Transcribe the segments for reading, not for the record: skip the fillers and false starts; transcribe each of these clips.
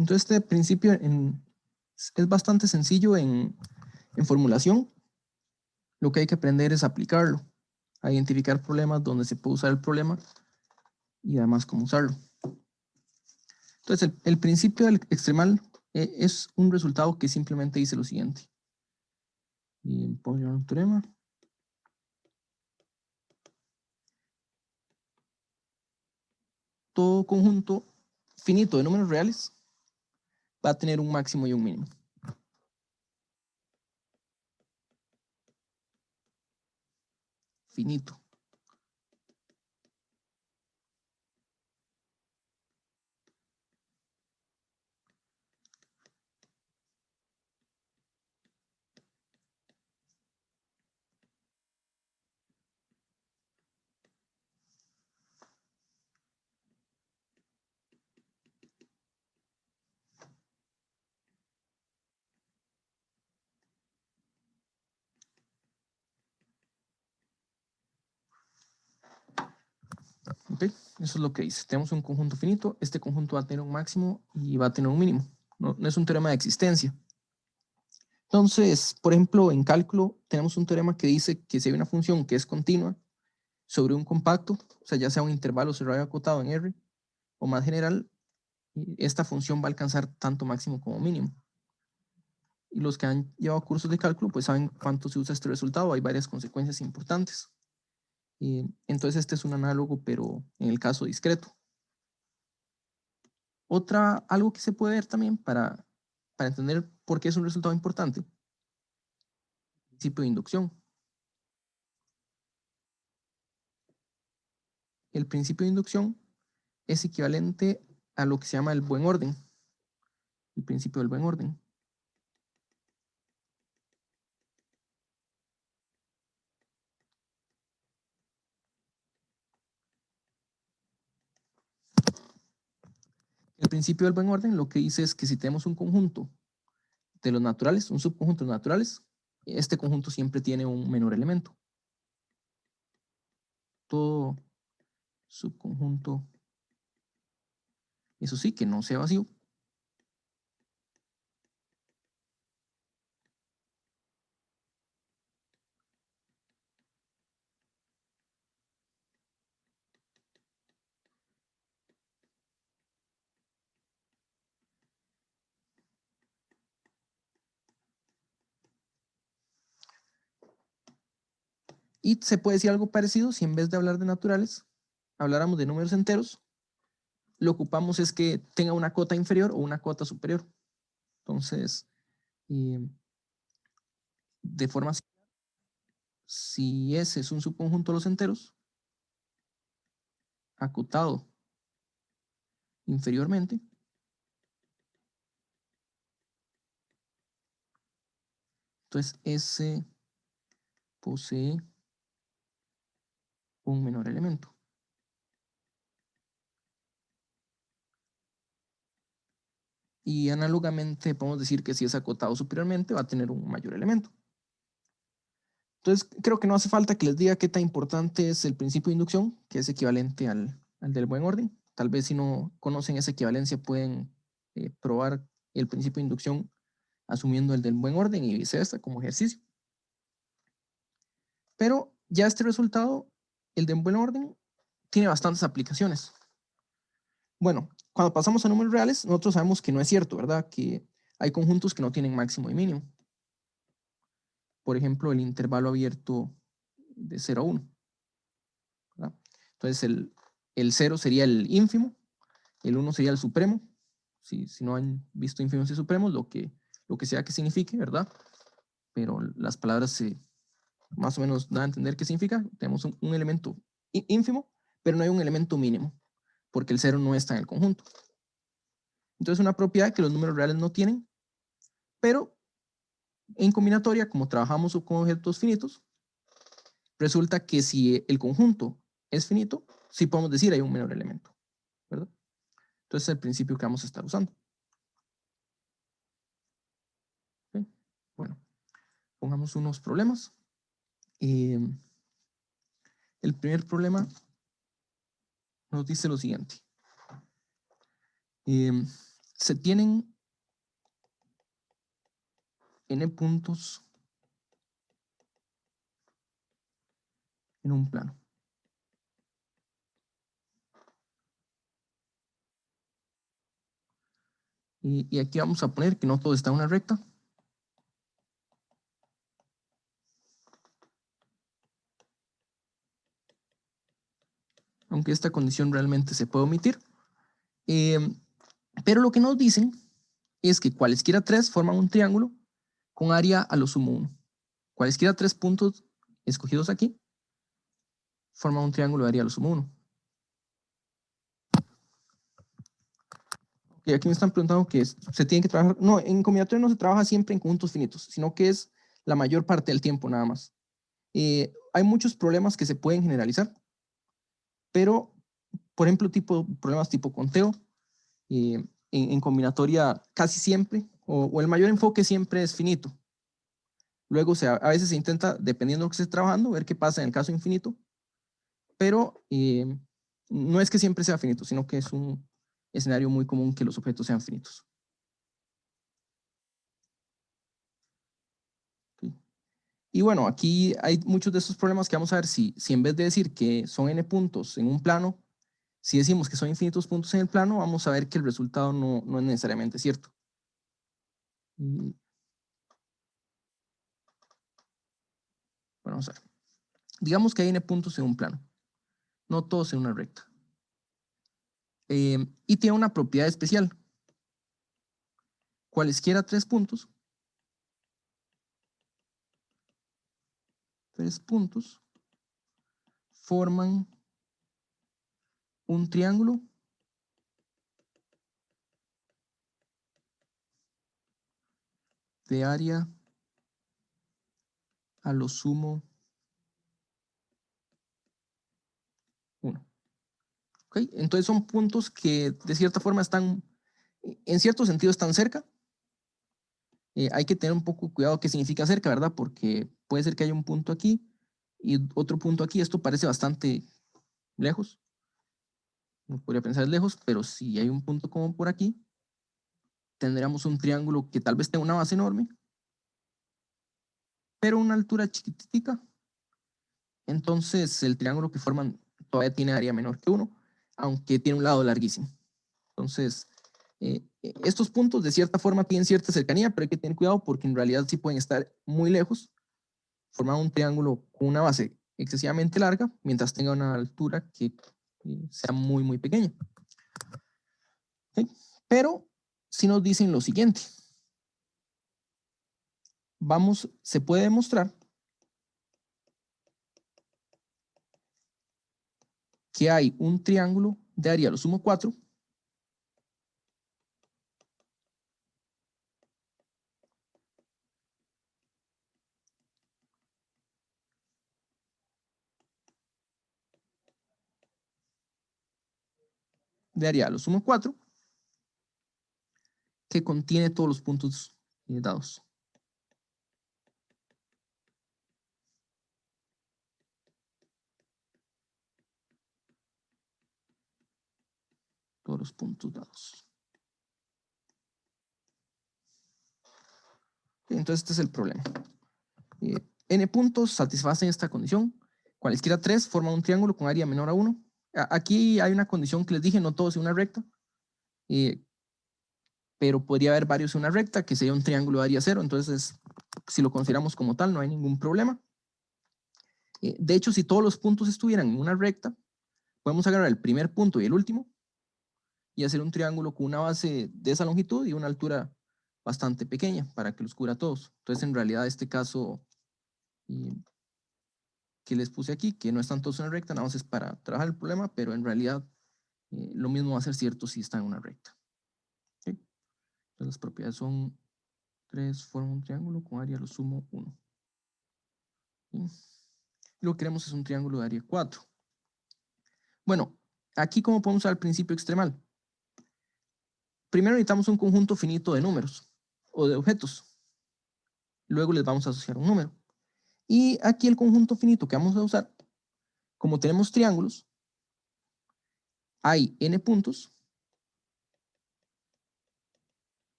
Entonces este principio es bastante sencillo en formulación. Lo que hay que aprender es aplicarlo, a identificar problemas donde se puede usar el problema y además cómo usarlo. Entonces el principio del extremal es un resultado que simplemente dice lo siguiente. Y pongo un teorema. Todo conjunto finito de números reales va a tener un máximo y un mínimo. Finito. ¿Ok? Eso es lo que dice. Tenemos un conjunto finito, este conjunto va a tener un máximo y va a tener un mínimo. No es un teorema de existencia. Entonces, por ejemplo, en cálculo tenemos un teorema que dice que si hay una función que es continua sobre un compacto, o sea, ya sea un intervalo cerrado y acotado en R, o más general, esta función va a alcanzar tanto máximo como mínimo. Y los que han llevado cursos de cálculo, pues saben cuánto se usa este resultado. Hay varias consecuencias importantes. Entonces este es un análogo, pero en el caso discreto. Algo que se puede ver también para entender por qué es un resultado importante. Principio de inducción. El principio de inducción es equivalente a lo que se llama el buen orden. El principio del buen orden. El principio del buen orden lo que dice es que si tenemos un conjunto de los naturales, un subconjunto de los naturales, este conjunto siempre tiene un menor elemento. Todo subconjunto, eso sí, que no sea vacío, y se puede decir algo parecido si en vez de hablar de naturales, habláramos de números enteros, lo que ocupamos es que tenga una cota inferior o una cota superior. Entonces, de forma similar, si S es un subconjunto de los enteros, acotado inferiormente, entonces S posee un menor elemento. Y análogamente podemos decir que si es acotado superiormente va a tener un mayor elemento. Entonces creo que no hace falta que les diga qué tan importante es el principio de inducción, que es equivalente al del buen orden. Tal vez si no conocen esa equivalencia pueden probar el principio de inducción asumiendo el del buen orden y viceversa como ejercicio. Pero ya este resultado, el del buen orden, tiene bastantes aplicaciones. Bueno, cuando pasamos a números reales, nosotros sabemos que no es cierto, ¿verdad? Que hay conjuntos que no tienen máximo y mínimo. Por ejemplo, el intervalo abierto de 0 a 1. ¿Verdad? Entonces, el 0 sería el ínfimo, el 1 sería el supremo. Si no han visto ínfimos y supremos, lo que sea que signifique, ¿verdad? Pero las palabras más o menos dan a entender qué significa. Tenemos un elemento ínfimo, pero no hay un elemento mínimo, porque el 0 no está en el conjunto. Entonces, una propiedad que los números reales no tienen, pero en combinatoria, como trabajamos con objetos finitos, resulta que si el conjunto es finito, sí podemos decir hay un menor elemento, ¿verdad? Entonces es el principio que vamos a estar usando. ¿Okay? Bueno, pongamos unos problemas. El primer problema nos dice lo siguiente. se tienen n puntos en un plano. Y aquí vamos a poner que no todo está en una recta. Aunque esta condición realmente se puede omitir. Pero lo que nos dicen es que cualesquiera tres forman un triángulo con área a lo sumo 1. Cualesquiera tres puntos escogidos aquí forman un triángulo de área a lo sumo 1. Y aquí me están preguntando que se tiene que trabajar. No, en combinatoria no se trabaja siempre en conjuntos finitos, sino que es la mayor parte del tiempo nada más. Hay muchos problemas que se pueden generalizar, pero, por ejemplo, problemas tipo conteo, en combinatoria casi siempre, o el mayor enfoque siempre es finito. Luego, a veces se intenta, dependiendo de lo que se esté trabajando, ver qué pasa en el caso infinito, pero no es que siempre sea finito, sino que es un escenario muy común que los objetos sean finitos. Okay. Y bueno, aquí hay muchos de estos problemas que vamos a ver si en vez de decir que son n puntos en un plano, si decimos que son infinitos puntos en el plano, vamos a ver que el resultado no es necesariamente cierto. Bueno, vamos a ver. Digamos que hay n puntos en un plano, no todos en una recta. Y tiene una propiedad especial. Cualesquiera tres puntos forman un triángulo de área a lo sumo 1. ¿Okay? Entonces son puntos que de cierta forma están, en cierto sentido están cerca. Hay que tener un poco cuidado qué significa cerca, ¿verdad? Porque puede ser que haya un punto aquí y otro punto aquí. Esto parece bastante lejos. No podría pensar lejos, pero si hay un punto como por aquí, tendríamos un triángulo que tal vez tenga una base enorme, pero una altura chiquitica. Entonces el triángulo que forman todavía tiene área menor que 1, aunque tiene un lado larguísimo. Entonces, estos puntos de cierta forma tienen cierta cercanía, pero hay que tener cuidado porque en realidad sí pueden estar muy lejos, formar un triángulo con una base excesivamente larga, mientras tenga una altura que sea muy, muy pequeña. ¿Okay? Pero si nos dicen lo siguiente, se puede demostrar que hay un triángulo de área a lo sumo 4 de área a lo sumo 4 que contiene todos los puntos dados. Todos los puntos dados. Entonces este es el problema. N puntos satisfacen esta condición. Cualesquiera tres forman un triángulo con área menor a 1. Aquí hay una condición que les dije, no todos en una recta, pero podría haber varios en una recta, que sería un triángulo de área 0. Entonces, si lo consideramos como tal, no hay ningún problema. De hecho, si todos los puntos estuvieran en una recta, podemos agarrar el primer punto y el último y hacer un triángulo con una base de esa longitud y una altura bastante pequeña para que los cubra a todos. Entonces, en realidad, este caso que les puse aquí, que no están todos en una recta, nada más es para trabajar el problema, pero en realidad lo mismo va a ser cierto si está en una recta. ¿Okay? Entonces, las propiedades son 3 forman un triángulo con área a lo sumo 1. ¿Sí? Lo que queremos es un triángulo de área 4. Bueno, aquí ¿cómo podemos usar el principio extremal? Primero necesitamos un conjunto finito de números o de objetos. Luego les vamos a asociar un número. Y aquí el conjunto finito que vamos a usar, como tenemos triángulos, hay n puntos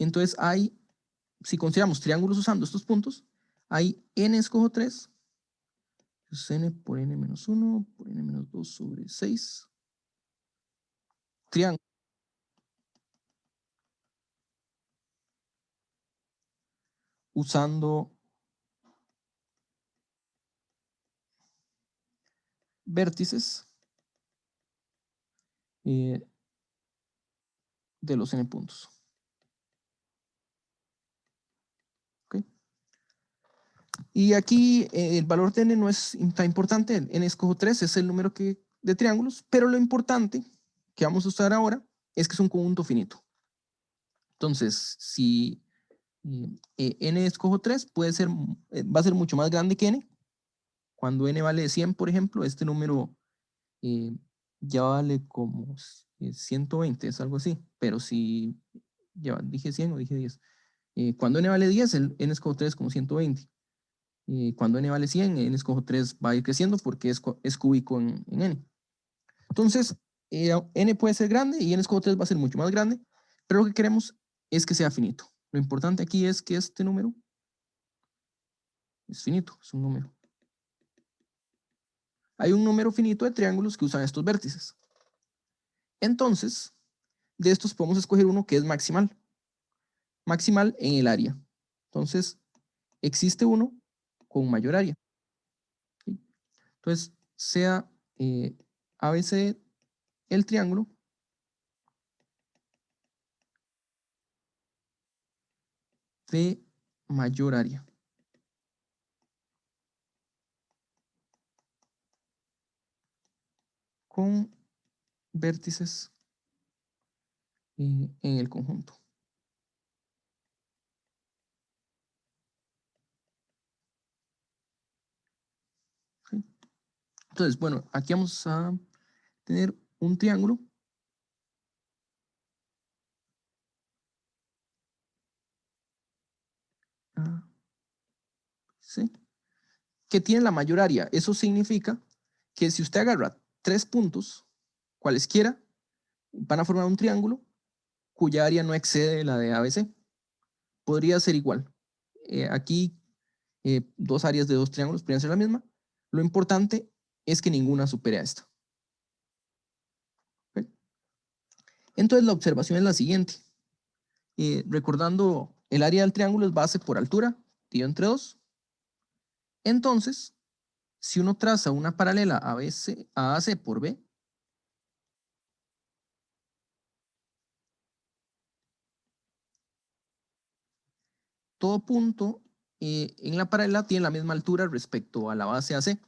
Entonces hay, si consideramos triángulos usando estos puntos, hay n escojo 3, es n por n menos 1 por n menos 2 sobre 6 triángulos usando vértices de los n puntos. ¿Okay? Y aquí el valor de n no es tan importante, n escojo 3 es el número de triángulos, pero lo importante que vamos a usar ahora es que es un conjunto finito. Entonces, si n escojo 3 va a ser mucho más grande que n. Cuando n vale 100, por ejemplo, este número ya vale como 120, es algo así. Pero si ya dije 100 o dije 10. Cuando n vale 10, el n escojo 3 es como 120. Cuando n vale 100, n escojo 3 va a ir creciendo porque es cúbico en n. Entonces, n puede ser grande y n escojo 3 va a ser mucho más grande, pero lo que queremos es que sea finito. Lo importante aquí es que este número es finito, es un número. Hay un número finito de triángulos que usan estos vértices. Entonces, de estos podemos escoger uno que es maximal. Maximal en el área. Entonces, existe uno con mayor área. ¿Sí? Entonces, sea ABC el triángulo de mayor área. Con vértices en el conjunto. ¿Sí? Entonces, bueno, aquí vamos a tener un triángulo ¿sí? Que tiene la mayor área. Eso significa que si usted agarra 3 puntos, cualesquiera, van a formar un triángulo cuya área no excede la de ABC. Podría ser igual. Aquí, 2 áreas de 2 triángulos podrían ser la misma. Lo importante es que ninguna supere a esta. ¿Okay? Entonces la observación es la siguiente. Recordando, el área del triángulo es base por altura, dividido entre 2. Entonces, si uno traza una paralela a AC por B, todo punto en la paralela tiene la misma altura respecto a la base AC.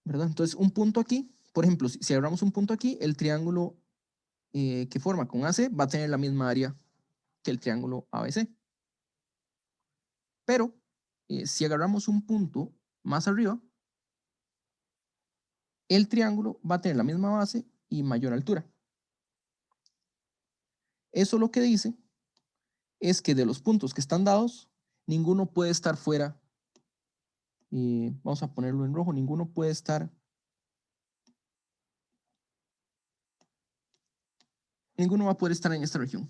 ¿Verdad? Entonces, un punto aquí, por ejemplo, si agarramos un punto aquí, el triángulo que forma con AC va a tener la misma área que el triángulo ABC. Pero, si agarramos un punto más arriba, el triángulo va a tener la misma base y mayor altura. Eso lo que dice es que de los puntos que están dados, ninguno puede estar fuera. Vamos a ponerlo en rojo, ninguno puede estar. Ninguno va a poder estar en esta región.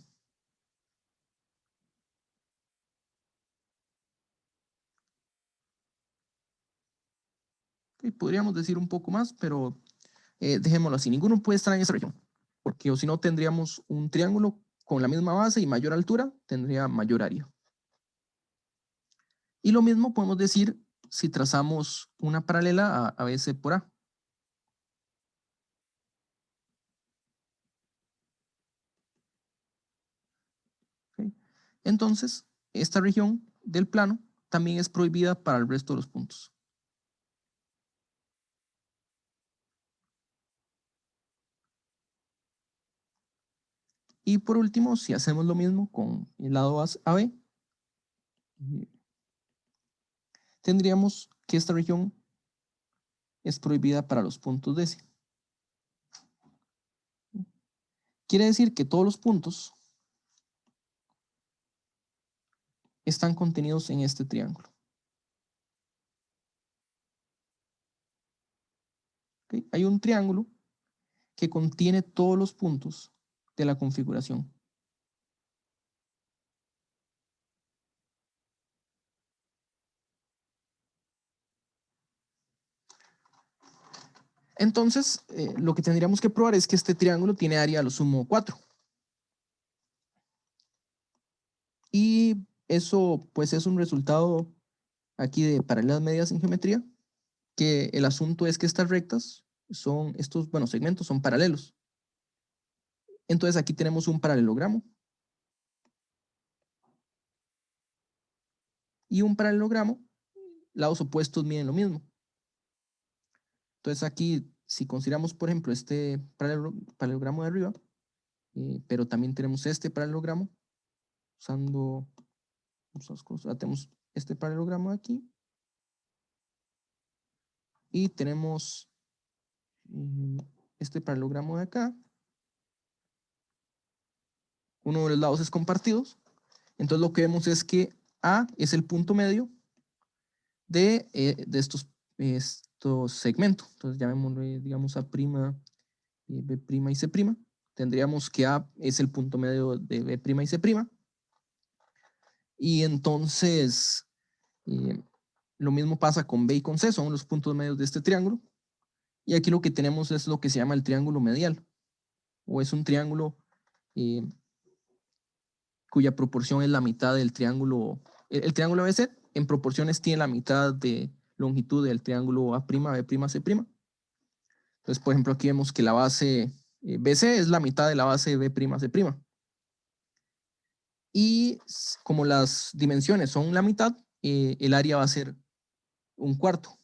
Okay, podríamos decir un poco más, pero dejémoslo así. Ninguno puede estar en esta región, porque o si no tendríamos un triángulo con la misma base y mayor altura, tendría mayor área. Y lo mismo podemos decir si trazamos una paralela a BC por A. ¿Okay? Entonces, esta región del plano también es prohibida para el resto de los puntos. Y por último, si hacemos lo mismo con el lado AB, tendríamos que esta región es prohibida para los puntos DC. Quiere decir que todos los puntos están contenidos en este triángulo. ¿Okay? Hay un triángulo que contiene todos los puntos de la configuración. Entonces, lo que tendríamos que probar es que este triángulo tiene área a lo sumo 4. Y eso, pues, es un resultado aquí de paralelas medias en geometría, que el asunto es que estas rectas son, estos, bueno, segmentos son paralelos. Entonces aquí tenemos un paralelogramo. Y un paralelogramo, lados opuestos miden lo mismo. Entonces aquí, si consideramos, por ejemplo, este paralelogramo de arriba, pero también tenemos este paralelogramo, usando muchas cosas. Tenemos este paralelogramo de aquí. Y tenemos este paralelogramo de acá. Uno de los lados es compartidos. Entonces lo que vemos es que A es el punto medio de estos segmentos. Entonces llamémosle, digamos, A', B' y C'. Tendríamos que A es el punto medio de B' y C'. Y entonces lo mismo pasa con B y con C, son los puntos medios de este triángulo. Y aquí lo que tenemos es lo que se llama el triángulo medial, o es un triángulo cuya proporción es la mitad del triángulo. El triángulo ABC en proporciones tiene la mitad de longitud del triángulo A', B', C'. Entonces, por ejemplo, aquí vemos que la base BC es la mitad de la base B', C'. Y como las dimensiones son la mitad, el área va a ser un cuarto.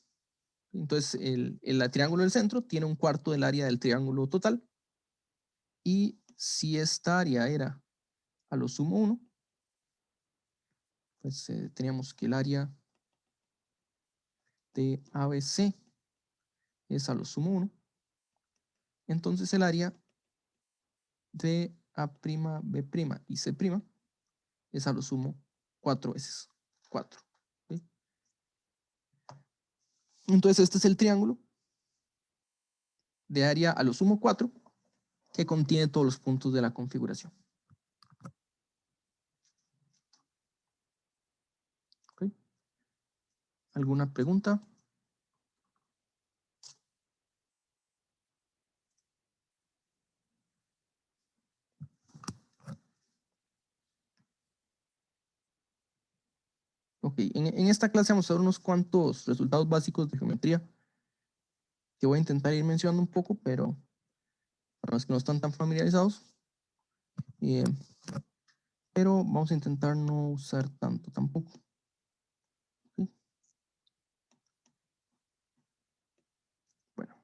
Entonces, el triángulo del centro tiene un cuarto del área del triángulo total. Y si esta área era a lo sumo 1, pues teníamos que el área de ABC es a lo sumo 1. Entonces el área de A', B' y C' es a lo sumo 4 veces 4. ¿Sí? Entonces este es el triángulo de área a lo sumo 4 que contiene todos los puntos de la configuración. ¿Okay? ¿Alguna pregunta? Ok, en esta clase vamos a ver unos cuantos resultados básicos de geometría que voy a intentar ir mencionando un poco, pero para los que no están tan familiarizados. Pero vamos a intentar no usar tanto tampoco. ¿Sí? Bueno,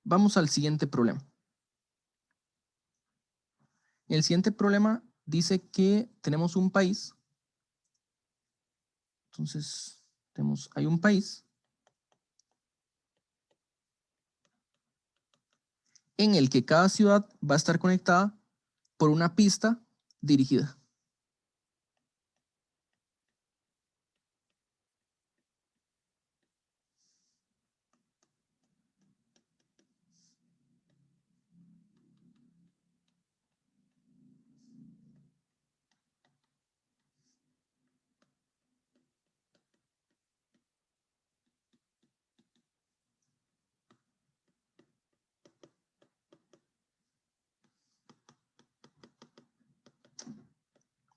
vamos al siguiente problema. El siguiente problema dice que tenemos un país. Entonces, hay un país en el que cada ciudad va a estar conectada por una pista dirigida.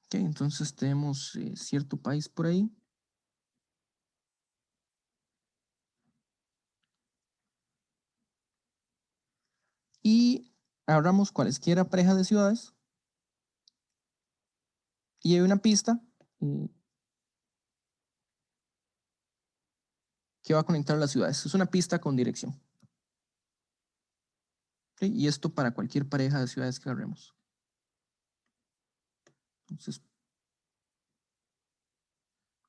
Ok, entonces tenemos cierto país por ahí. Y abramos cualesquiera pareja de ciudades. Y hay una pista que va a conectar las ciudades. Es una pista con dirección. ¿Okay? Y esto para cualquier pareja de ciudades que agarremos. Entonces,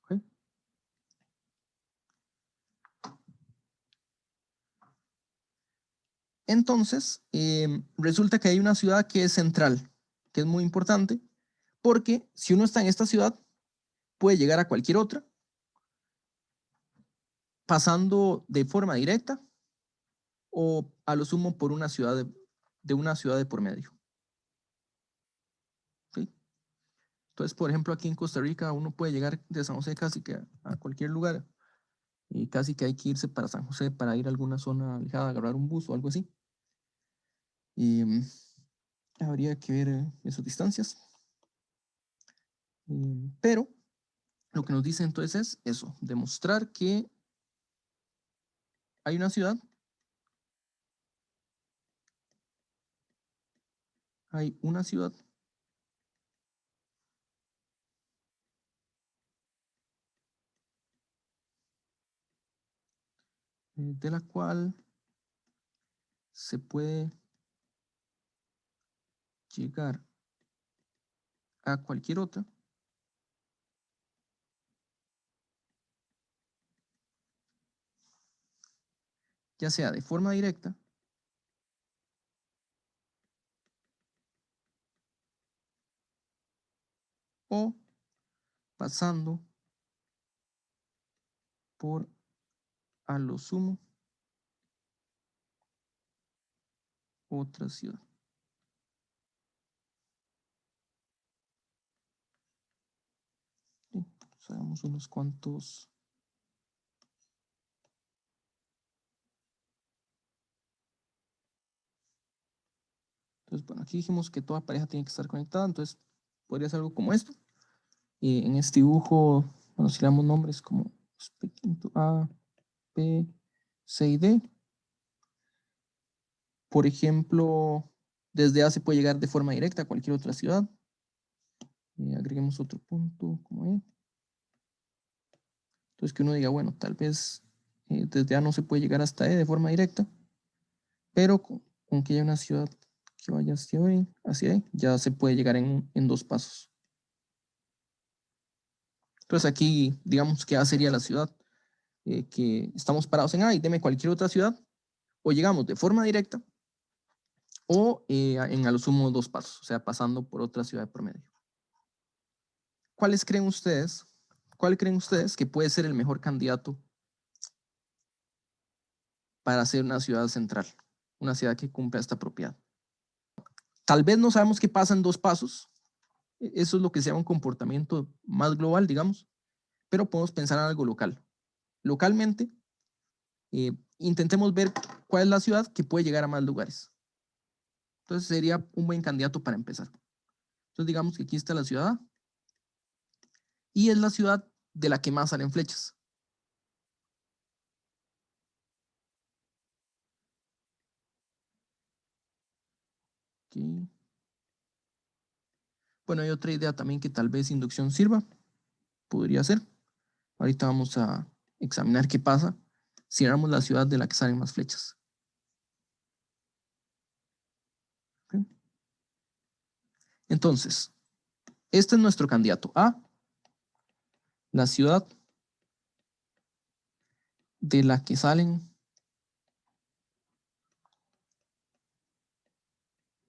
¿okay? Entonces, resulta que hay una ciudad que es central, que es muy importante, porque si uno está en esta ciudad, puede llegar a cualquier otra, pasando de forma directa o a lo sumo por una ciudad de una ciudad de por medio. ¿Okay? Entonces, por ejemplo, aquí en Costa Rica uno puede llegar de San José casi que a cualquier lugar y casi que hay que irse para San José para ir a alguna zona alejada, agarrar un bus o algo así. Y habría que ver esas distancias. Pero lo que nos dice entonces es eso, demostrar que hay una ciudad, de la cual se puede llegar a cualquier otra ya sea de forma directa o pasando por a lo sumo otra ciudad. Hagamos unos cuantos. Entonces, bueno, aquí dijimos que toda pareja tiene que estar conectada, entonces podría ser algo como esto. En este dibujo, bueno, si le damos nombres como A, B, C y D. Por ejemplo, desde A se puede llegar de forma directa a cualquier otra ciudad. Agreguemos otro punto como E. Entonces que uno diga, bueno, tal vez desde A no se puede llegar hasta E de forma directa, pero con que haya una ciudad que vaya hacia E, ya se puede llegar en 2 pasos. Entonces aquí, digamos que A sería la ciudad que estamos parados en A y deme cualquier otra ciudad, o llegamos de forma directa, o en a lo sumo 2 pasos, o sea, pasando por otra ciudad de promedio. ¿Cuál creen ustedes que puede ser el mejor candidato para ser una ciudad central? Una ciudad que cumpla esta propiedad. Tal vez no sabemos qué pasa en 2 pasos. Eso es lo que se llama un comportamiento más global, digamos. Pero podemos pensar en algo local. Localmente, intentemos ver cuál es la ciudad que puede llegar a más lugares. Entonces sería un buen candidato para empezar. Entonces digamos que aquí está la ciudad A, y es la ciudad de la que más salen flechas. Okay. Bueno, hay otra idea también que tal vez inducción sirva. Podría ser. Ahorita vamos a examinar qué pasa si éramos la ciudad de la que salen más flechas. Okay. Entonces, este es nuestro candidato A, la ciudad de la que salen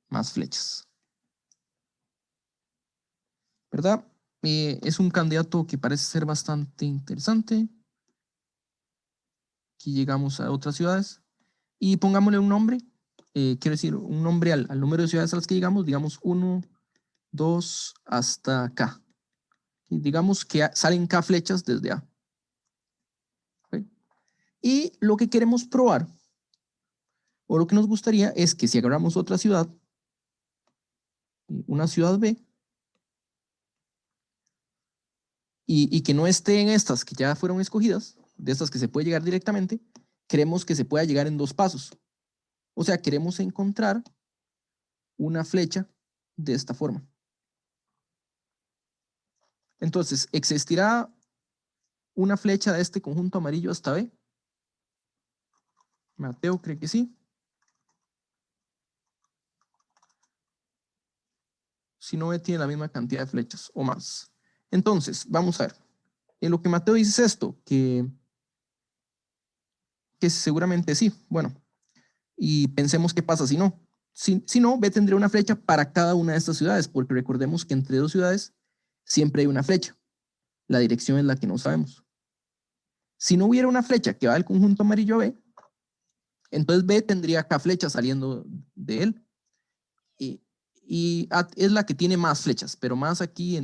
más flechas. ¿Verdad? Es un candidato que parece ser bastante interesante. Aquí llegamos a otras ciudades y pongámosle un nombre. Quiero decir, un nombre al número de ciudades a las que llegamos, digamos 1, 2 hasta K. Y digamos que salen K flechas desde A. ¿Okay? Y lo que queremos probar, o lo que nos gustaría, es que si agarramos otra ciudad, una ciudad B, y que no esté en estas que ya fueron escogidas, de estas que se puede llegar directamente, queremos que se pueda llegar en 2 pasos. O sea, queremos encontrar una flecha de esta forma. Entonces, ¿existirá una flecha de este conjunto amarillo hasta B? Mateo cree que sí. Si no, B tiene la misma cantidad de flechas o más. Entonces, vamos a ver. Lo que Mateo dice es esto, que seguramente sí. Bueno, y pensemos qué pasa si no. Si no, B tendría una flecha para cada una de estas ciudades, porque recordemos que entre 2 ciudades siempre hay una flecha. La dirección es la que no sabemos. Si no hubiera una flecha que va del conjunto amarillo a B, entonces B tendría acá flechas saliendo de él. y es la que tiene más flechas, pero más aquí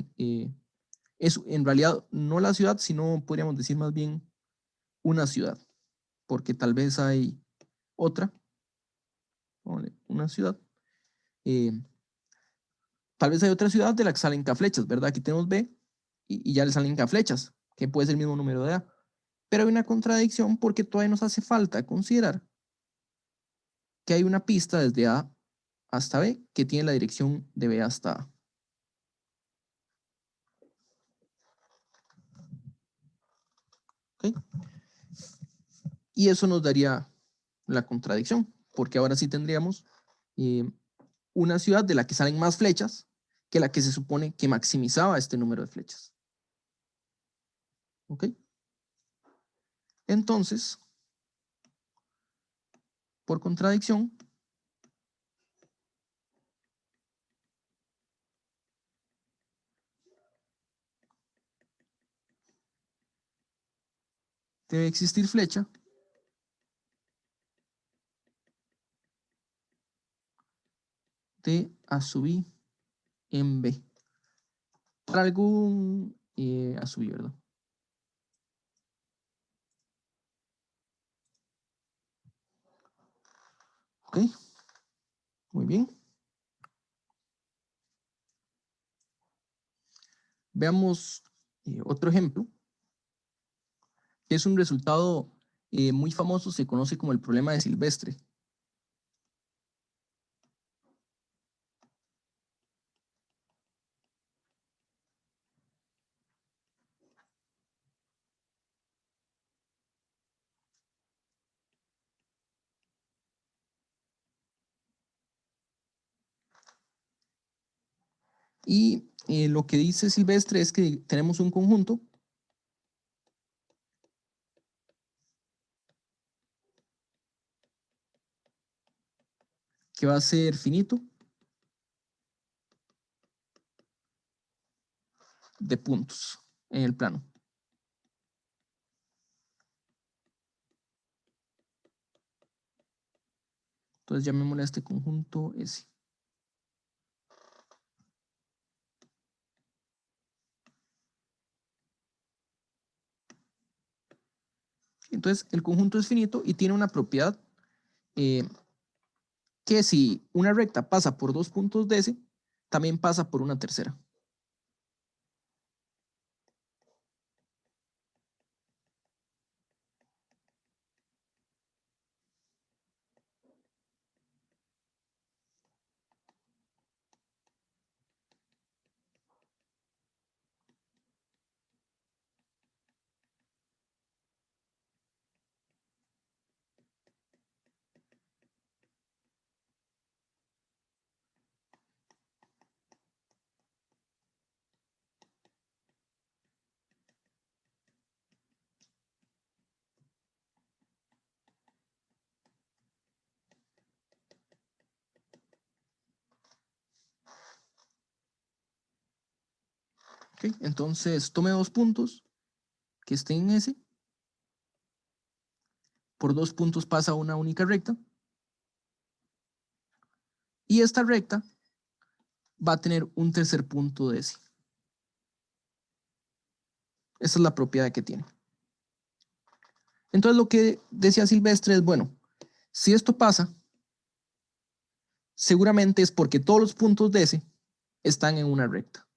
es en realidad no la ciudad, sino podríamos decir más bien una ciudad, porque tal vez hay otra, una ciudad, eh, tal vez hay otra ciudad de la que salen K flechas, ¿verdad? Aquí tenemos B y ya le salen K flechas, que puede ser el mismo número de A. Pero hay una contradicción porque todavía nos hace falta considerar que hay una pista desde A hasta B que tiene la dirección de B hasta A. ¿Okay? Y eso nos daría la contradicción, porque ahora sí tendríamos una ciudad de la que salen más flechas que la que se supone que maximizaba este número de flechas. ¿Ok? Entonces, por contradicción, debe existir flecha de A sub I en B. Para algún A sub I, ¿verdad? Ok, muy bien. Veamos otro ejemplo, que es un resultado muy famoso, se conoce como el problema de Silvestre. Y lo que dice Silvestre es que tenemos un conjunto que va a ser finito de puntos en el plano. Entonces llamémosle a este conjunto S. Entonces el conjunto es finito y tiene una propiedad que si una recta pasa por dos puntos de S, también pasa por una tercera. ¿Okay? Entonces tome dos puntos que estén en S. Por dos puntos pasa una única recta. Y esta recta va a tener un tercer punto de S. Esa es la propiedad que tiene. Entonces lo que decía Silvestre es, bueno, si esto pasa, seguramente es porque todos los puntos de S están en una recta.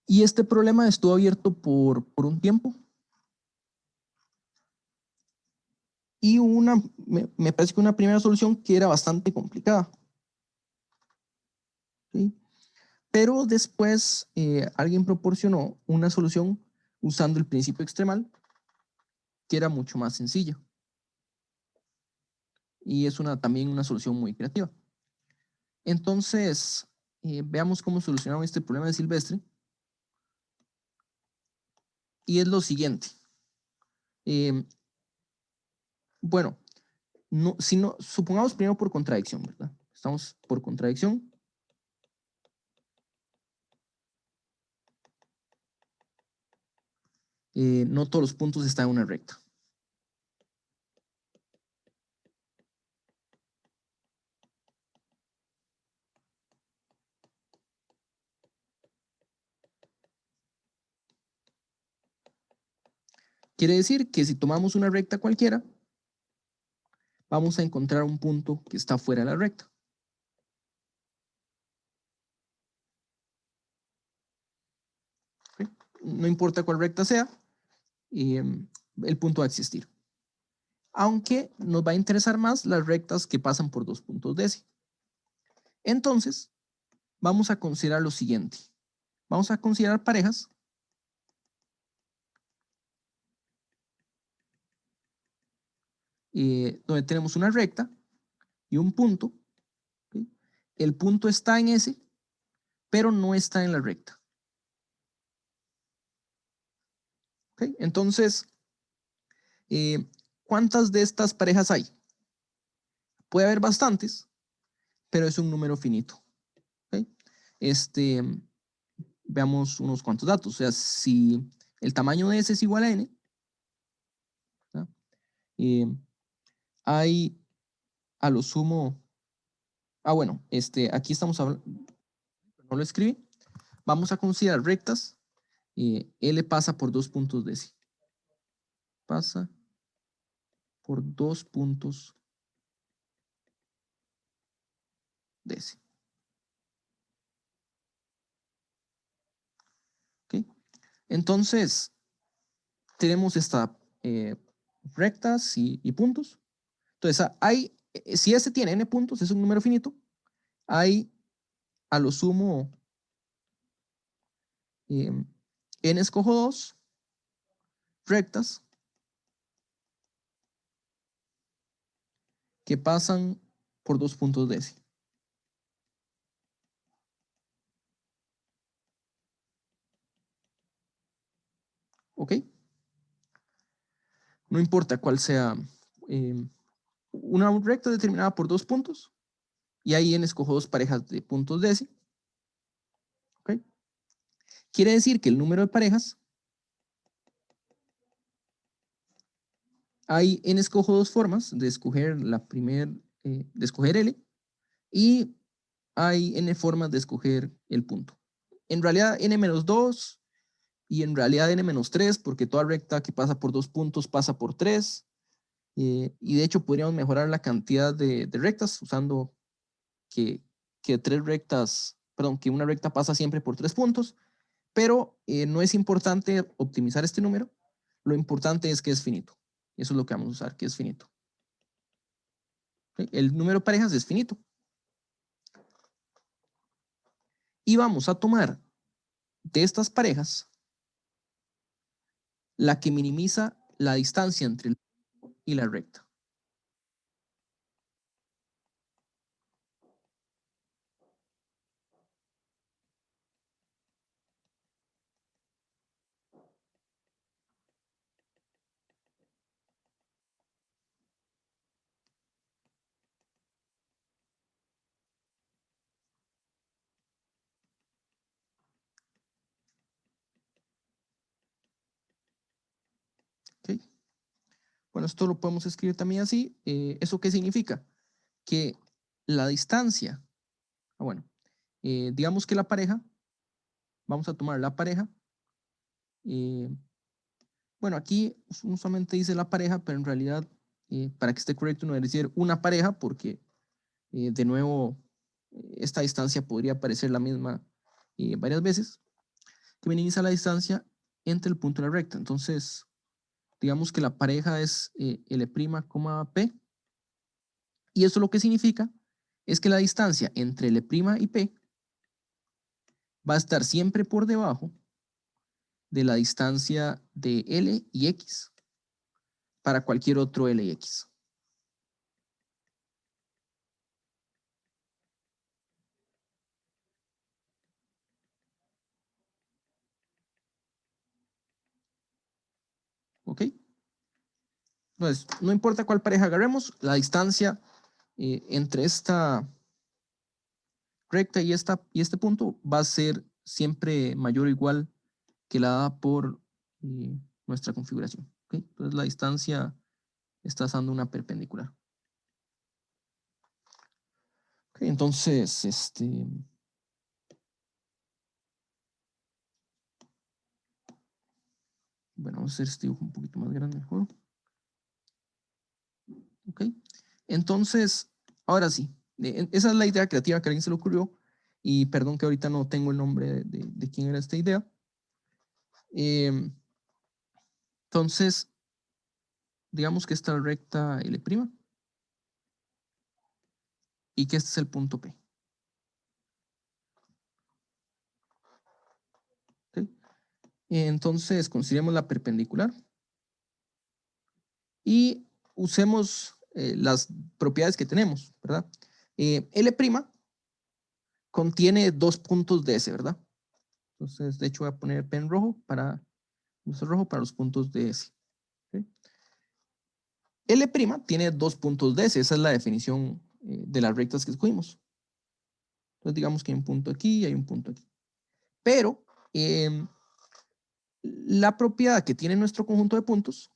Y este problema estuvo abierto por un tiempo. Y me parece que una primera solución que era bastante complicada. ¿Sí? Pero después alguien proporcionó una solución usando el principio extremal que era mucho más sencilla. Y es también una solución muy creativa. Entonces, veamos cómo solucionamos este problema de Silvestre. Y es lo siguiente. Bueno, no, si no, supongamos primero por contradicción, ¿verdad? Estamos por contradicción. No todos los puntos están en una recta. Quiere decir que si tomamos una recta cualquiera, vamos a encontrar un punto que está fuera de la recta. ¿Okay? No importa cuál recta sea, el punto va a existir. Aunque nos va a interesar más las rectas que pasan por dos puntos DC. Entonces, vamos a considerar lo siguiente. Vamos a considerar parejas donde tenemos una recta y un punto. ¿Okay? El punto está en S, pero no está en la recta. ¿Okay? Entonces, ¿cuántas de estas parejas hay? Puede haber bastantes, pero es un número finito. ¿Okay? Veamos unos cuantos datos. O sea, si el tamaño de S es igual a N, hay a lo sumo... bueno, aquí estamos hablando, no lo escribí. Vamos a considerar rectas. L pasa por dos puntos DC. Pasa por dos puntos DC. ¿Okay? Entonces, tenemos esta rectas y puntos. Entonces, si S tiene N puntos, es un número finito, hay a lo sumo N escojo 2 rectas que pasan por dos puntos DC. ¿Ok? No importa cuál sea una recta determinada por dos puntos y ahí N escojo dos parejas de puntos DC. ¿Ok? Quiere decir que el número de parejas, hay N escojo dos formas de escoger de escoger L y hay N formas de escoger el punto. En realidad N-2 y en realidad N-3 porque toda recta que pasa por dos puntos pasa por 3 y de hecho podríamos mejorar la cantidad de rectas usando que tres rectas, perdón, que una recta pasa siempre por 3 puntos, pero no es importante optimizar este número, lo importante es que es finito. Eso es lo que vamos a usar, que es finito. ¿Okay? El número de parejas es finito. Y vamos a tomar de estas parejas la que minimiza la distancia entre el punto y la recta. ¿Okay? Bueno, esto lo podemos escribir también así. ¿Eso qué significa? Que la distancia, bueno, digamos que la pareja, vamos a tomar la pareja, bueno, aquí usualmente dice la pareja, pero en realidad, para que esté correcto, no debe decir una pareja, porque de nuevo, esta distancia podría parecer la misma varias veces, que minimiza la distancia entre el punto y la recta. Entonces, digamos que la pareja es L', P, y eso lo que significa es que la distancia entre L' y P va a estar siempre por debajo de la distancia de L y X para cualquier otro L y X. ¿Ok? Entonces, no importa cuál pareja agarremos, la distancia entre esta recta y este punto va a ser siempre mayor o igual que la dada por nuestra configuración. ¿Okay? Entonces la distancia está dando una perpendicular. Okay, entonces, bueno, vamos a hacer este dibujo un poquito más grande mejor. Ok, entonces, ahora sí, esa es la idea creativa que a alguien se le ocurrió. Y perdón que ahorita no tengo el nombre de quién era esta idea. Entonces, digamos que esta recta L' y que este es el punto P. ¿Okay? Entonces, consideremos la perpendicular y usemos las propiedades que tenemos, ¿verdad? L' contiene dos puntos de S, ¿verdad? Entonces, de hecho, voy a poner pen rojo para los puntos de S. ¿Okay? L' tiene dos puntos de S, esa es la definición de las rectas que escogimos. Entonces, digamos que hay un punto aquí y hay un punto aquí. Pero la propiedad que tiene nuestro conjunto de puntos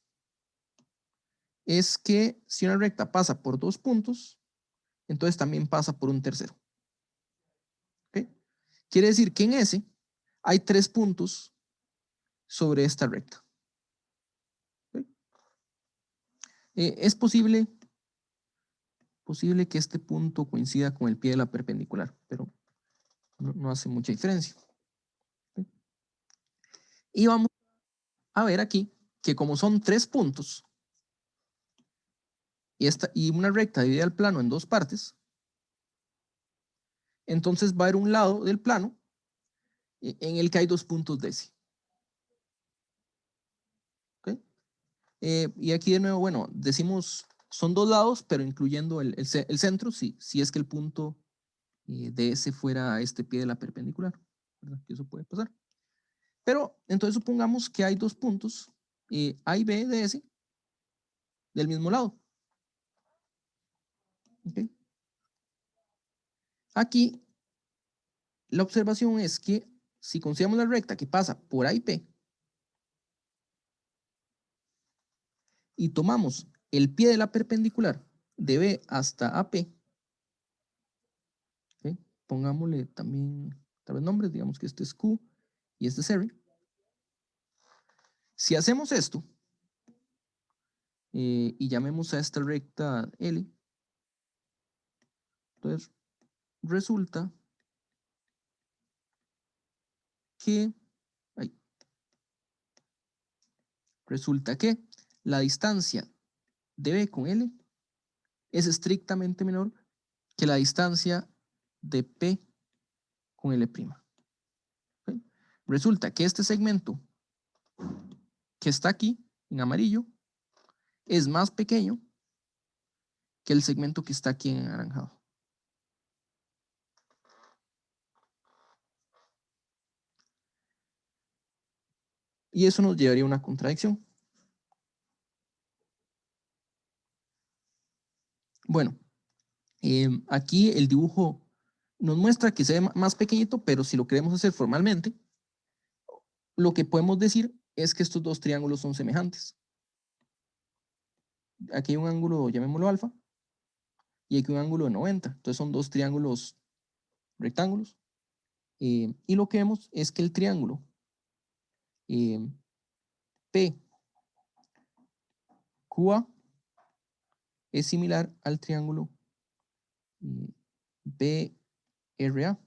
es que si una recta pasa por dos puntos, entonces también pasa por un tercero. ¿Okay? Quiere decir que en S hay tres puntos sobre esta recta. ¿Okay? Es posible que este punto coincida con el pie de la perpendicular, pero no hace mucha diferencia. ¿Okay? Y vamos a ver aquí que como son tres puntos y una recta divide el plano en dos partes, entonces va a haber un lado del plano en el que hay dos puntos de S. ¿Okay? Y aquí de nuevo, bueno, decimos son dos lados, pero incluyendo el centro, si es que el punto de S fuera este pie de la perpendicular, ¿verdad? Que eso puede pasar. Pero entonces supongamos que hay dos puntos, A y B de S, del mismo lado. ¿Okay? Aquí la observación es que si consideramos la recta que pasa por A y P y tomamos el pie de la perpendicular de B hasta AP, ¿okay? Pongámosle también tal vez nombres, digamos que este es Q y este es R. Si hacemos esto y llamemos a esta recta L, entonces resulta que, la distancia de B con L es estrictamente menor que la distancia de P con L'. ¿Okay? Resulta que este segmento que está aquí en amarillo es más pequeño que el segmento que está aquí en anaranjado. Y eso nos llevaría a una contradicción. Bueno, aquí el dibujo nos muestra que se ve más pequeñito, pero si lo queremos hacer formalmente, lo que podemos decir es que estos dos triángulos son semejantes. Aquí hay un ángulo, llamémoslo alfa, y aquí un ángulo de 90. Entonces son dos triángulos rectángulos. Y lo que vemos es que el triángulo PQA es similar al triángulo BRA,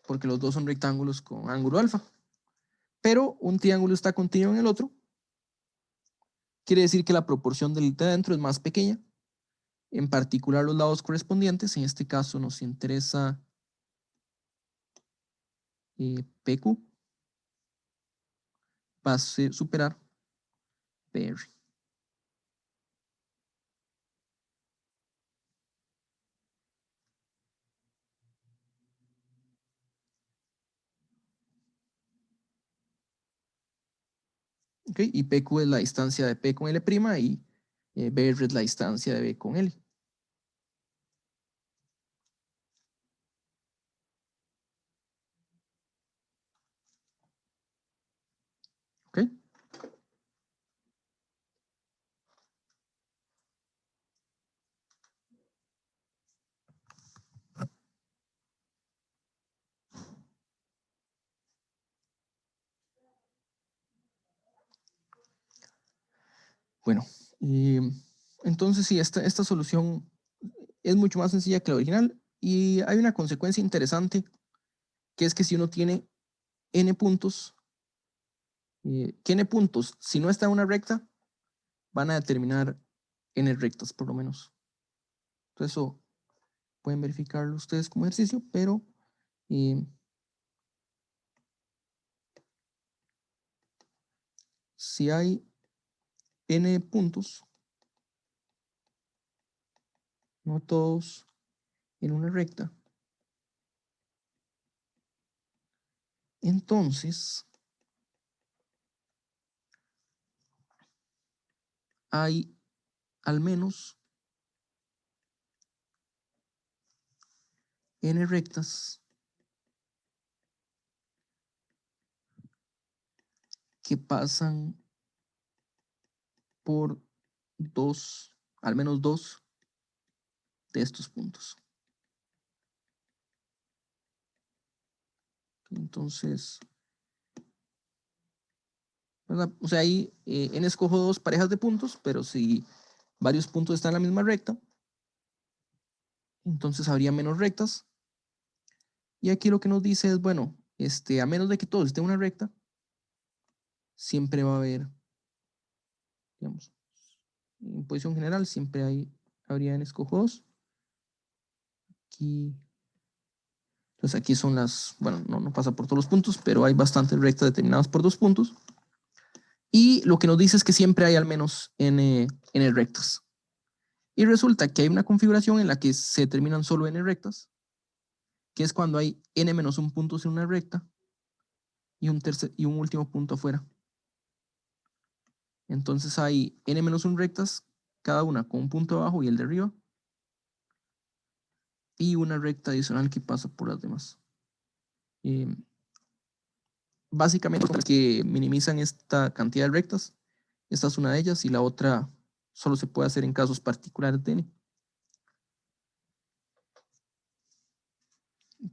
porque los dos son rectángulos con ángulo alfa. Pero un triángulo está continuo en el otro, quiere decir que la proporción del de adentro es más pequeña, en particular los lados correspondientes. En este caso nos interesa PQ, va a superar PR. ¿Ok? Y PQ es la distancia de P con L' y BR es la distancia de B con L. ¿Ok? Bueno, entonces sí, esta solución es mucho más sencilla que la original y hay una consecuencia interesante, que es que si uno tiene n puntos, que n puntos, si no está en una recta, van a determinar n rectas por lo menos. Entonces eso pueden verificarlo ustedes como ejercicio, pero si hay n puntos, no todos en una recta, entonces hay al menos n rectas que pasan por dos, al menos dos de estos puntos. Entonces, ¿verdad? O sea, ahí n escojo dos parejas de puntos, pero si varios puntos están en la misma recta, entonces habría menos rectas. Y aquí lo que nos dice es, bueno, a menos de que todos estén en una recta, siempre va a haber, digamos, en posición general, siempre habría n escojo dos. Aquí, entonces aquí son las, bueno, no pasa por todos los puntos, pero hay bastantes rectas determinadas por dos puntos. Y lo que nos dice es que siempre hay al menos n rectas. Y resulta que hay una configuración en la que se determinan solo n rectas, que es cuando hay n menos un puntos en una recta y un último punto afuera. Entonces hay n menos un rectas, cada una con un punto abajo y el de arriba, y una recta adicional que pasa por las demás. Básicamente que minimizan esta cantidad de rectas. Esta es una de ellas y la otra solo se puede hacer en casos particulares de n.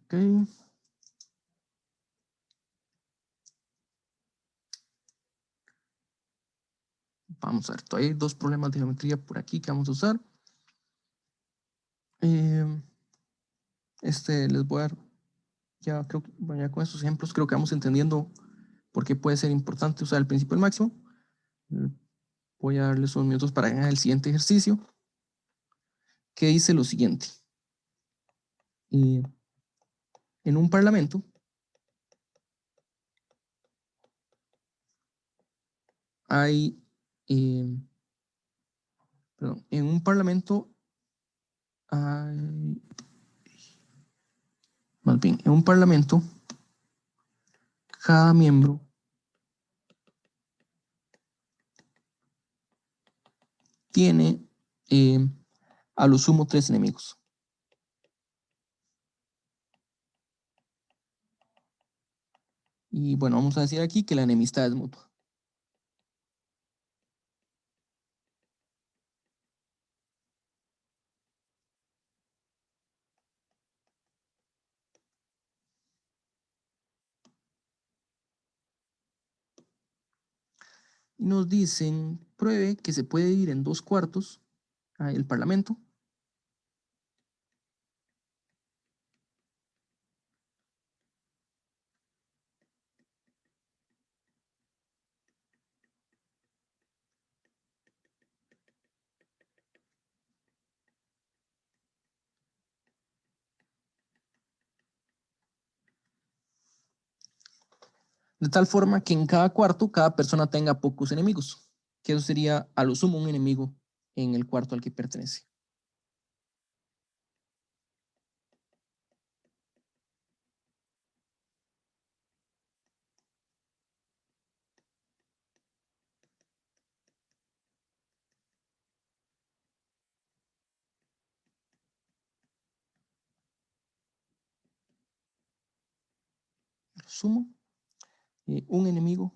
Ok. Vamos a ver, todavía hay dos problemas de geometría por aquí que vamos a usar. Les voy a dar, ya creo que, bueno, ya con estos ejemplos creo que vamos entendiendo por qué puede ser importante usar el principio del máximo. Voy a darles unos minutos para ganar el siguiente ejercicio, que dice lo siguiente. En un parlamento hay, perdón, en un parlamento hay, más bien, en un parlamento cada miembro tiene a lo sumo 3 enemigos. Y bueno, vamos a decir aquí que la enemistad es mutua. Y nos dicen, pruebe que se puede dividir en 2/4 el parlamento. De tal forma que en cada cuarto, cada persona tenga pocos enemigos. Que eso sería a lo sumo un enemigo en el cuarto al que pertenece. sumo un enemigo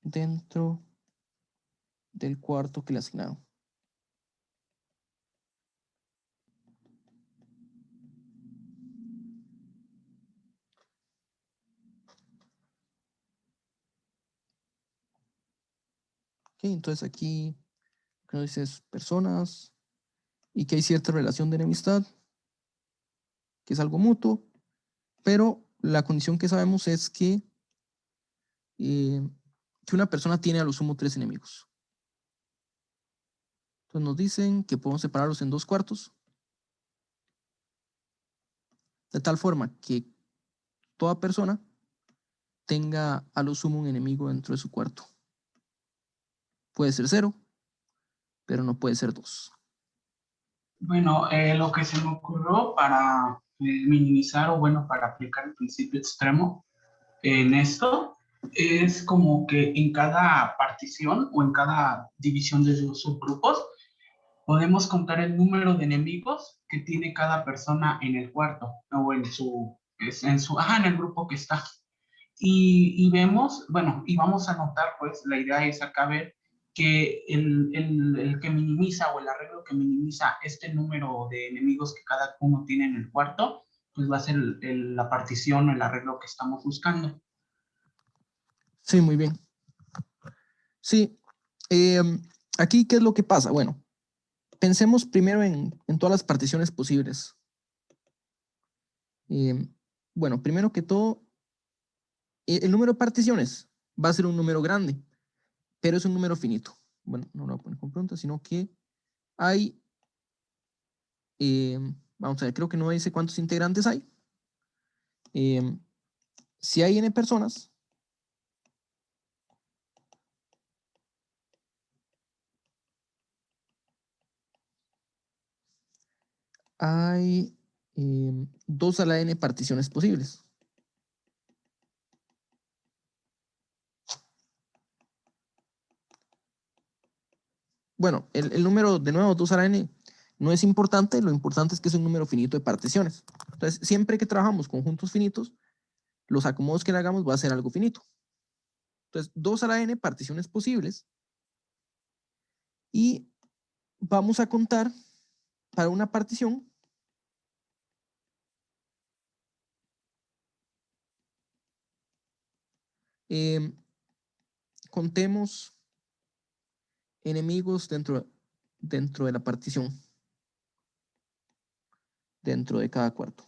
dentro del cuarto que le he asignado. Ok, entonces aquí lo que nos dice es personas y que hay cierta relación de enemistad, que es algo mutuo, pero la condición que sabemos es que una persona tiene a lo sumo 3 enemigos. Entonces nos dicen que podemos separarlos en 2 cuartos, de tal forma que toda persona tenga a lo sumo un enemigo dentro de su cuarto. Puede ser 0, pero no puede ser 2. Bueno, lo que se me ocurrió para minimizar o bueno, para aplicar el principio extremo en esto es como que en cada partición o en cada división de los subgrupos podemos contar el número de enemigos que tiene cada persona en el cuarto o en el grupo que está. Y vemos, bueno, y vamos a notar, pues, la idea es acá ver que el que minimiza o el arreglo que minimiza este número de enemigos que cada uno tiene en el cuarto, pues va a ser la partición o el arreglo que estamos buscando. Sí, muy bien. Sí, aquí, ¿qué es lo que pasa? Bueno, pensemos primero en todas las particiones posibles. Bueno, primero que todo, el número de particiones va a ser un número grande, pero es un número finito. Bueno, no lo voy a poner con pregunta, sino que hay, vamos a ver, creo que no dice cuántos integrantes hay. Si hay n personas, hay 2 a la n particiones posibles. Bueno, el número, de nuevo, 2 a la n, no es importante, lo importante es que es un número finito de particiones. Entonces, siempre que trabajamos conjuntos finitos, los acomodos que le hagamos va a ser algo finito. Entonces, 2 a la n particiones posibles y vamos a contar para una partición contemos enemigos dentro de la partición, dentro de cada cuarto.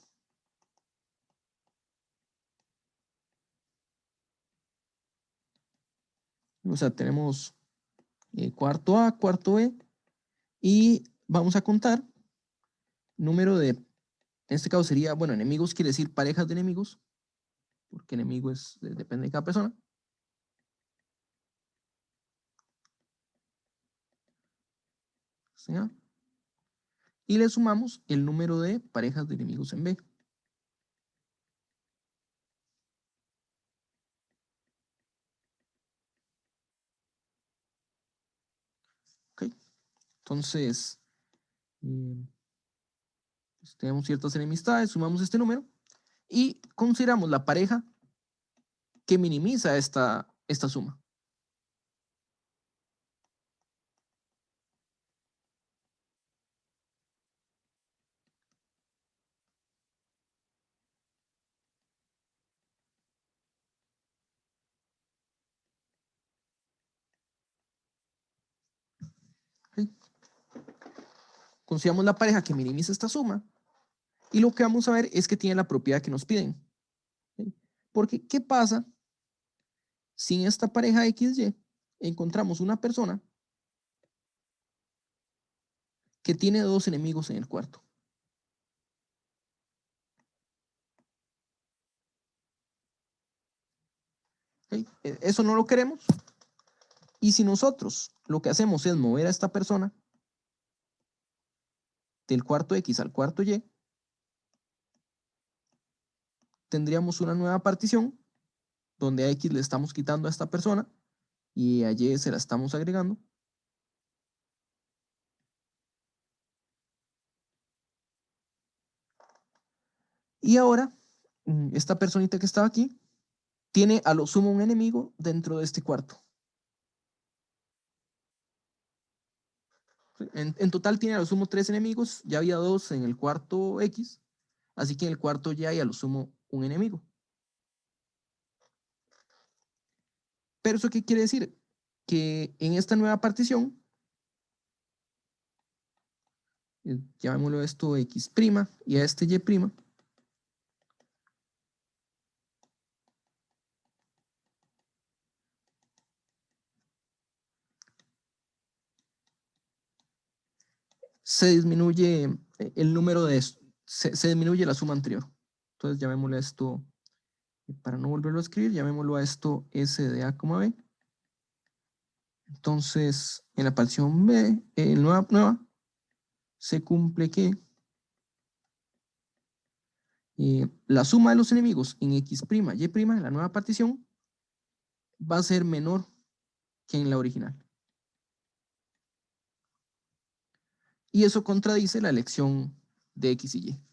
O sea, tenemos cuarto A, cuarto B, y vamos a contar número de, en este caso sería, bueno, enemigos quiere decir parejas de enemigos, porque enemigo depende de cada persona. ¿Sí? Y le sumamos el número de parejas de enemigos en B. ¿Ok? Entonces, pues tenemos ciertas enemistades, sumamos este número y consideramos la pareja que minimiza esta suma. ¿Ok? Consideramos la pareja que minimiza esta suma y lo que vamos a ver es que tiene la propiedad que nos piden. ¿Ok? Porque, ¿qué pasa si en esta pareja XY encontramos una persona que tiene 2 enemigos en el cuarto? ¿Ok? Eso no lo queremos. Y si nosotros lo que hacemos es mover a esta persona del cuarto X al cuarto Y, tendríamos una nueva partición donde a X le estamos quitando a esta persona y a Y se la estamos agregando. Y ahora, esta personita que estaba aquí, tiene a lo sumo un enemigo dentro de este cuarto. En total tiene a lo sumo 3 enemigos, ya había 2 en el cuarto X, así que en el cuarto ya hay a lo sumo un enemigo. ¿Pero eso qué quiere decir? Que en esta nueva partición, llamémoslo esto X' y a este Y', se disminuye el número de, se disminuye la suma anterior. Entonces llamémosle a esto, para no volverlo a escribir, llamémoslo a esto S de A, B. Entonces, en la partición B, nueva, se cumple que la suma de los enemigos en X', Y', en la nueva partición, va a ser menor que en la original. Y eso contradice la elección de X y Y.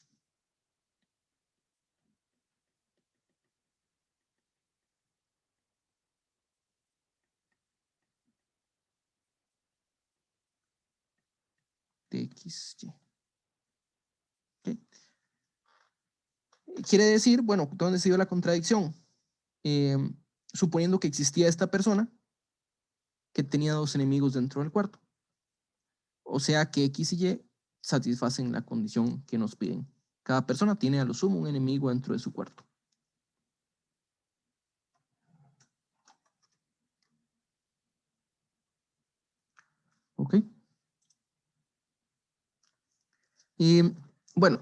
De X, Y. ¿Okay? Quiere decir, bueno, ¿dónde se dio la contradicción? Suponiendo que existía esta persona que tenía 2 enemigos dentro del cuarto. O sea que X y Y satisfacen la condición que nos piden. Cada persona tiene a lo sumo un enemigo dentro de su cuarto. ¿Ok? Y bueno,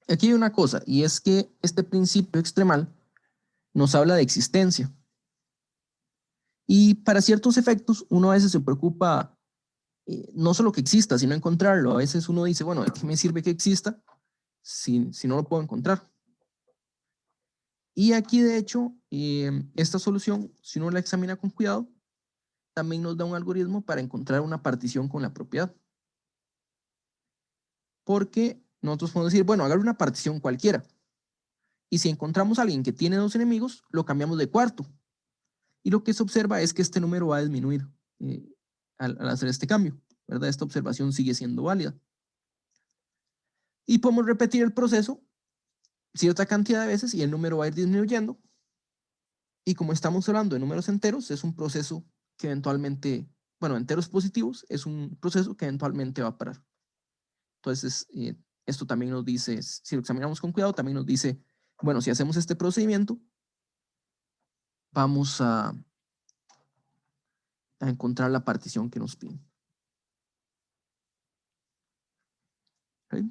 aquí hay una cosa, y es que este principio extremal nos habla de existencia. Y para ciertos efectos, uno a veces se preocupa no solo que exista, sino encontrarlo. A veces uno dice, bueno, ¿de qué me sirve que exista si no lo puedo encontrar? Y aquí, de hecho, esta solución, si uno la examina con cuidado, también nos da un algoritmo para encontrar una partición con la propiedad. Porque nosotros podemos decir, bueno, agarre una partición cualquiera. Y si encontramos a alguien que tiene 2 enemigos, lo cambiamos de cuarto. Y lo que se observa es que este número va a disminuir al hacer este cambio, ¿verdad? Esta observación sigue siendo válida. Y podemos repetir el proceso cierta cantidad de veces y el número va a ir disminuyendo. Y como estamos hablando de números enteros, es un proceso que eventualmente, bueno, enteros positivos, es un proceso que eventualmente va a parar. Entonces, esto también nos dice, si lo examinamos con cuidado, también nos dice, bueno, si hacemos este procedimiento, vamos a encontrar la partición que nos piden. ¿Okay?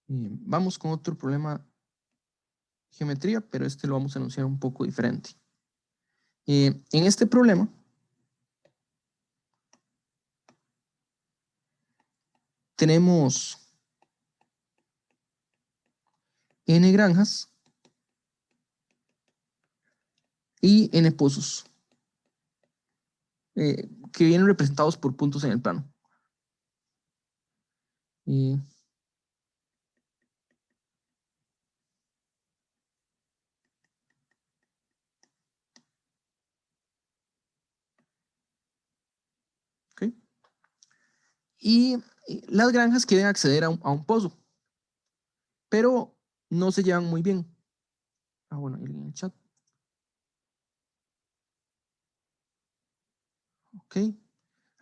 Vamos con otro problema de geometría, pero este lo vamos a anunciar un poco diferente. En este problema, tenemos n granjas y n pozos, que vienen representados por puntos en el plano. ¿Okay? Y las granjas quieren acceder a un pozo, pero no se llevan muy bien. Bueno, ahí en el chat. Ok. Hay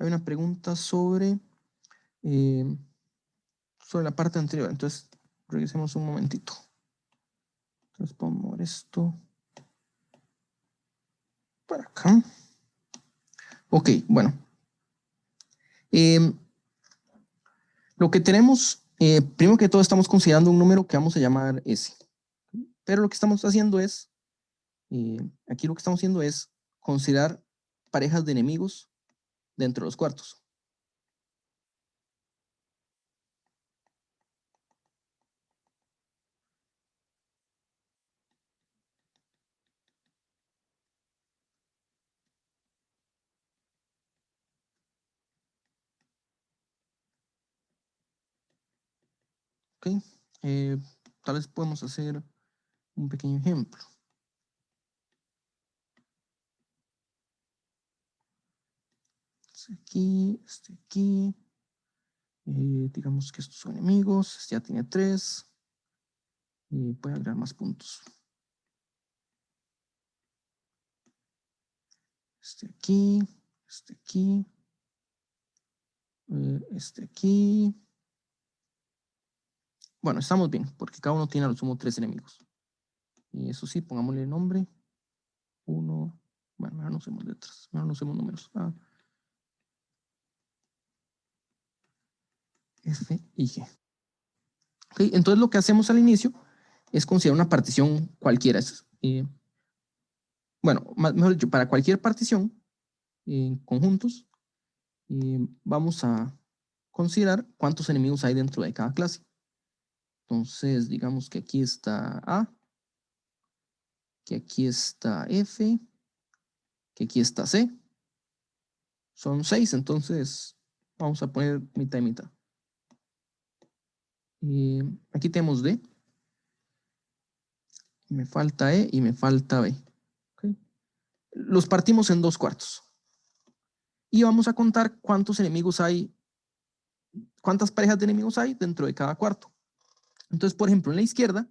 una pregunta sobre la parte anterior. Entonces, regresemos un momentito. Entonces, podemos mover esto para acá. Ok, bueno. Lo que tenemos, primero que todo, estamos considerando un número que vamos a llamar S. Pero lo que estamos haciendo es, aquí lo que estamos haciendo es considerar parejas de enemigos dentro de los cuartos. ¿Ok? Tal vez podemos hacer un pequeño ejemplo. Este aquí. Digamos que estos son enemigos. Este ya tiene 3. Y puede agregar más puntos. Este aquí. Este aquí. Este aquí. Bueno, estamos bien, porque cada uno tiene a lo sumo 3 enemigos. Y eso sí, pongámosle nombre. 1. Bueno, mejor no usemos letras. Mejor no usemos números. A, F y G. Okay, entonces lo que hacemos al inicio es considerar una partición cualquiera. Bueno, mejor dicho, para cualquier partición en conjuntos, vamos a considerar cuántos enemigos hay dentro de cada clase. Entonces, digamos que aquí está A, que aquí está F, que aquí está C. Son 6, entonces vamos a poner mitad y mitad. Aquí tenemos D, me falta E y me falta B. ¿Okay? Los partimos en 2 cuartos. Y vamos a contar cuántos enemigos hay, cuántas parejas de enemigos hay dentro de cada cuarto. Entonces, por ejemplo, en la izquierda,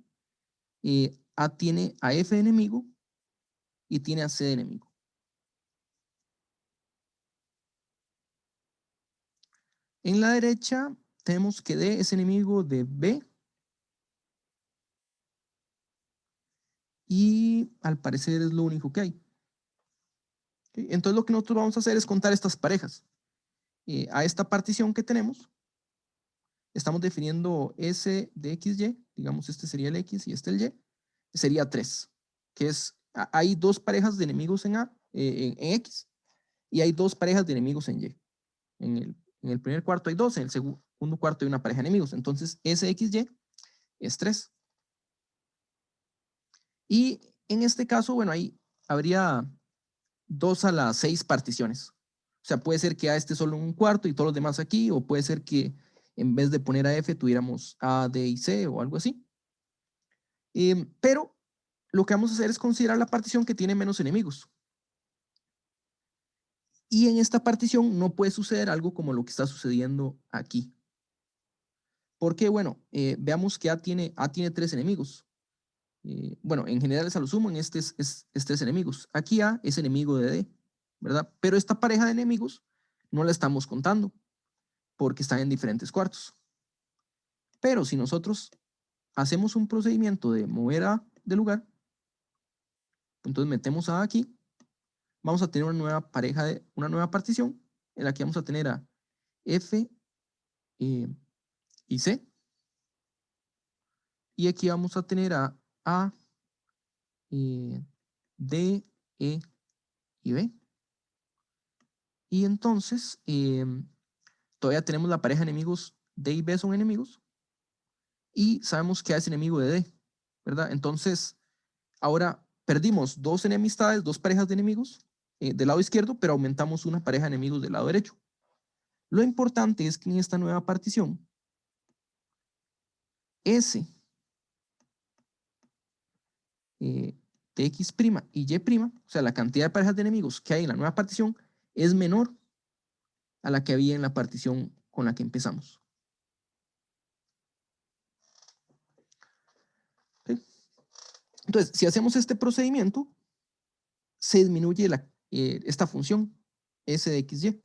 A tiene a F de enemigo y tiene a C de enemigo. En la derecha tenemos que D es enemigo de B y al parecer es lo único que hay. ¿Okay? Entonces lo que nosotros vamos a hacer es contar estas parejas. A esta partición que tenemos, estamos definiendo S de XY, digamos este sería el X y este el Y, sería 3, que es, hay 2 parejas de enemigos en A, en X, y hay 2 parejas de enemigos en Y. En el primer cuarto hay 2, en el segundo cuarto hay una pareja de enemigos. Entonces, SXY es 3. Y en este caso, bueno, ahí habría 2 a las 6 particiones. O sea, puede ser que A esté solo en un cuarto y todos los demás aquí, o puede ser que en vez de poner a F tuviéramos A, D y C o algo así. Pero lo que vamos a hacer es considerar la partición que tiene menos enemigos. Y en esta partición no puede suceder algo como lo que está sucediendo aquí. Porque, bueno, veamos que A tiene 3 enemigos. Bueno, en general es a lo sumo, en este es 3 enemigos. Aquí A es enemigo de D, ¿verdad? Pero esta pareja de enemigos no la estamos contando porque están en diferentes cuartos. Pero si nosotros hacemos un procedimiento de mover A de lugar, entonces metemos A aquí, vamos a tener una nueva pareja, una nueva partición en la que vamos a tener a F y C. Y aquí vamos a tener A, D, E y B. Y entonces todavía tenemos la pareja de enemigos D y B son enemigos. Y sabemos que A es enemigo de D, ¿verdad? Entonces, ahora perdimos 2 enemistades, 2 parejas de enemigos del lado izquierdo, pero aumentamos una pareja de enemigos del lado derecho. Lo importante es que en esta nueva partición, S de X' y Y', o sea, la cantidad de parejas de enemigos que hay en la nueva partición, es menor a la que había en la partición con la que empezamos. ¿Okay? Entonces, si hacemos este procedimiento, se disminuye esta función S de XY.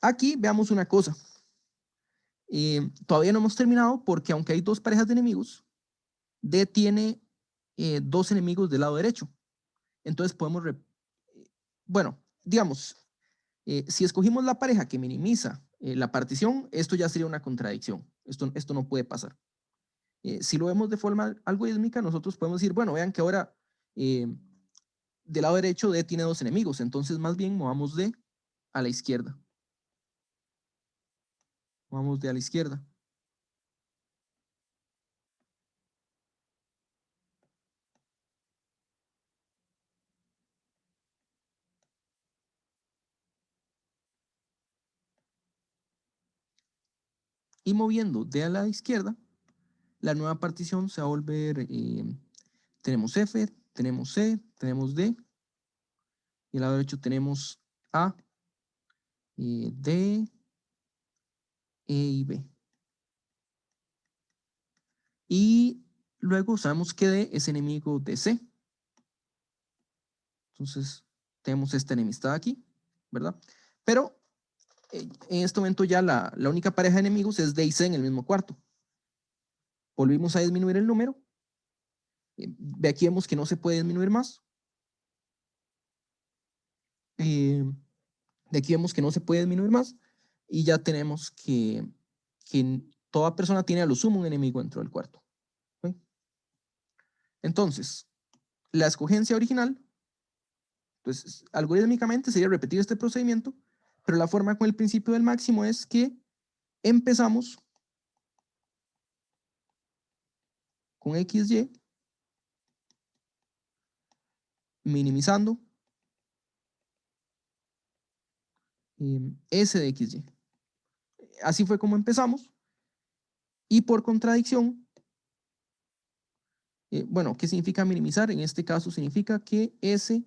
Aquí veamos una cosa. Todavía no hemos terminado porque aunque hay 2 parejas de enemigos, D tiene 2 enemigos del lado derecho. Entonces podemos, bueno, digamos, si escogimos la pareja que minimiza la partición, esto ya sería una contradicción. Esto no puede pasar. Si lo vemos de forma algorítmica, nosotros podemos decir, bueno, vean que ahora del lado derecho D tiene 2 enemigos, entonces más bien movamos D a la izquierda. Movamos D a la izquierda. Y moviendo de a la izquierda, la nueva partición se va a volver, tenemos F, tenemos C, tenemos D, y al lado derecho tenemos A, D, E y B. Y luego sabemos que D es enemigo de C. Entonces, tenemos esta enemistad aquí, ¿verdad? Pero en este momento ya la única pareja de enemigos es D y C en el mismo cuarto. Volvimos a disminuir el número. De aquí vemos que no se puede disminuir más. De aquí vemos que no se puede disminuir más. Y ya tenemos que toda persona tiene a lo sumo un enemigo dentro del cuarto. ¿Sí? Entonces, la escogencia original, pues algorítmicamente sería repetir este procedimiento, pero la forma con el principio del máximo es que empezamos con XY, minimizando S de XY. Así fue como empezamos. Y por contradicción, bueno, ¿qué significa minimizar? En este caso significa que S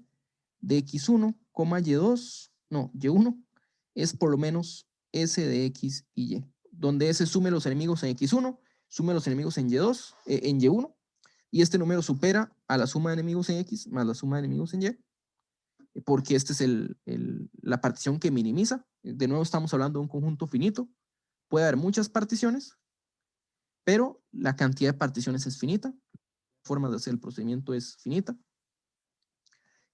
de X1, Y2, no, Y1, es por lo menos S de X y Y, donde S sume los enemigos en X1, sume los enemigos en Y2, en Y1, y este número supera a la suma de enemigos en X más la suma de enemigos en Y, porque esta es la partición que minimiza. De nuevo estamos hablando de un conjunto finito. Puede haber muchas particiones, pero la cantidad de particiones es finita. La forma de hacer el procedimiento es finita.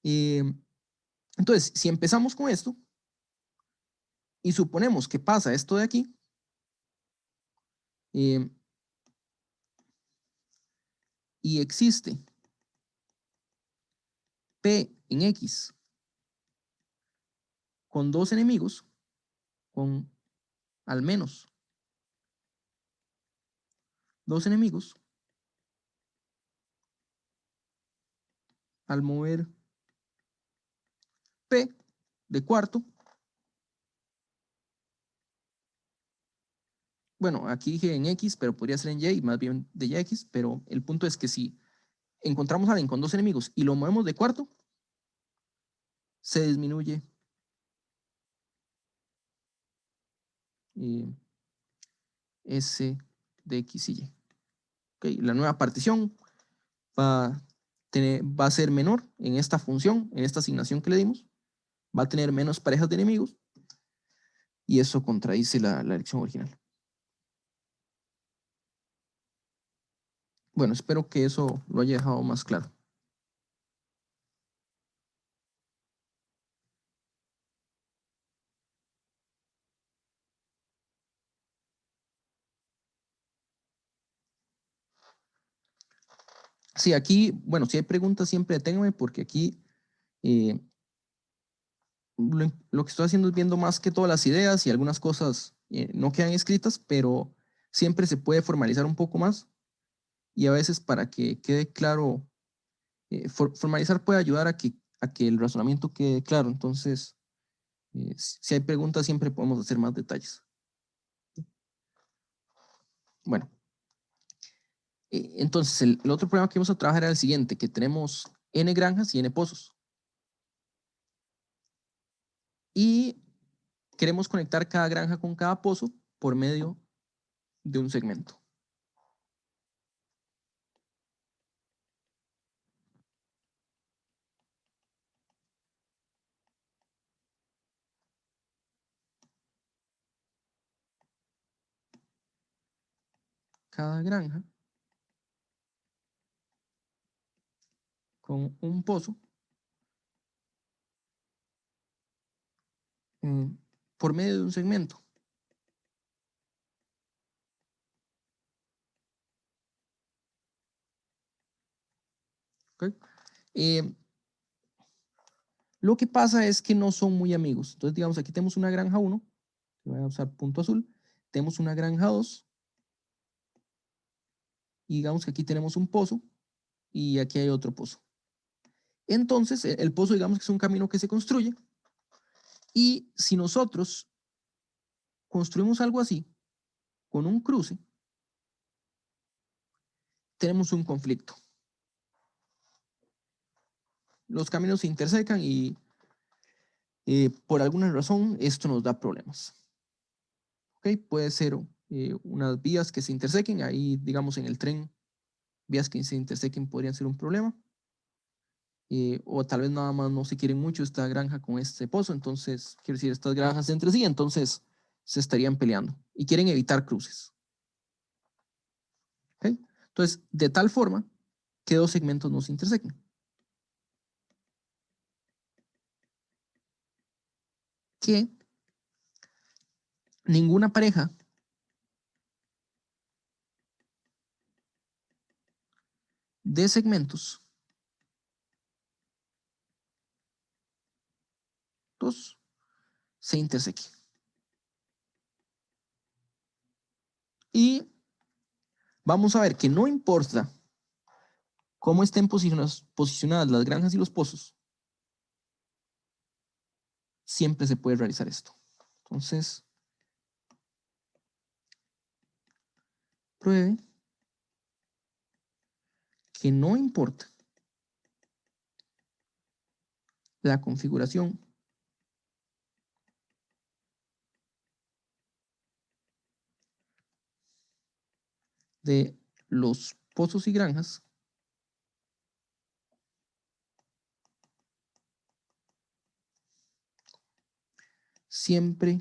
Entonces, si empezamos con esto y suponemos que pasa esto de aquí, y existe P en X con dos enemigos, con al menos dos enemigos, al mover P de cuarto, bueno, aquí dije en X, pero podría ser en Y, más bien de YX, pero el punto es que si encontramos a alguien con dos enemigos y lo movemos de cuarto, se disminuye S de X y Y. Okay, la nueva partición va a ser menor en esta función, en esta asignación que le dimos, va a tener menos parejas de enemigos y eso contradice la elección original. Bueno, espero que eso lo haya dejado más claro. Sí, aquí, bueno, si hay preguntas siempre deténganme porque aquí lo que estoy haciendo es viendo más que todas las ideas y algunas cosas no quedan escritas, pero siempre se puede formalizar un poco más y a veces para que quede claro, formalizar puede ayudar a que el razonamiento quede claro. Entonces, si hay preguntas siempre podemos hacer más detalles. Bueno, entonces el otro problema que vamos a trabajar era el siguiente, que tenemos n granjas y n pozos. Y queremos conectar cada granja con cada pozo por medio de un segmento. Cada granja con un pozo por medio de un segmento. ¿Okay? Lo que pasa es que no son muy amigos. Entonces, digamos, aquí tenemos una granja 1, que voy a usar punto azul, tenemos una granja 2, y digamos que aquí tenemos un pozo, y aquí hay otro pozo. Entonces, el pozo, digamos que es un camino que se construye, y si nosotros construimos algo así, con un cruce, tenemos un conflicto. Los caminos se intersecan y por alguna razón esto nos da problemas. ¿Ok? Puede ser unas vías que se intersequen, ahí digamos en el tren, vías que se intersequen podrían ser un problema. O tal vez nada más no se quieren mucho esta granja con este pozo, entonces, quiero decir, estas granjas entre sí, entonces se estarían peleando y quieren evitar cruces. ¿Ok? Entonces, de tal forma que dos segmentos no se intersequen. Que ninguna pareja de segmentos dos se interseque. Y vamos a ver que no importa cómo estén posicionadas las granjas y los pozos, siempre se puede realizar esto. Entonces, pruebe que no importa la configuración de los pozos y granjas, siempre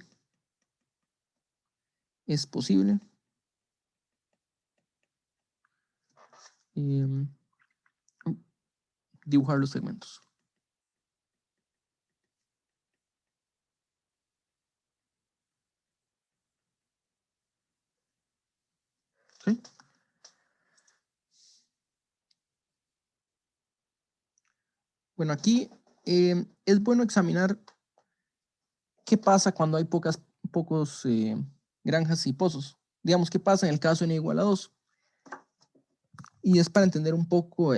es posible dibujar los segmentos. ¿Sí? Bueno, aquí es bueno examinar qué pasa cuando hay pocos granjas y pozos. Digamos, qué pasa en el caso n igual a 2. Y es para entender un poco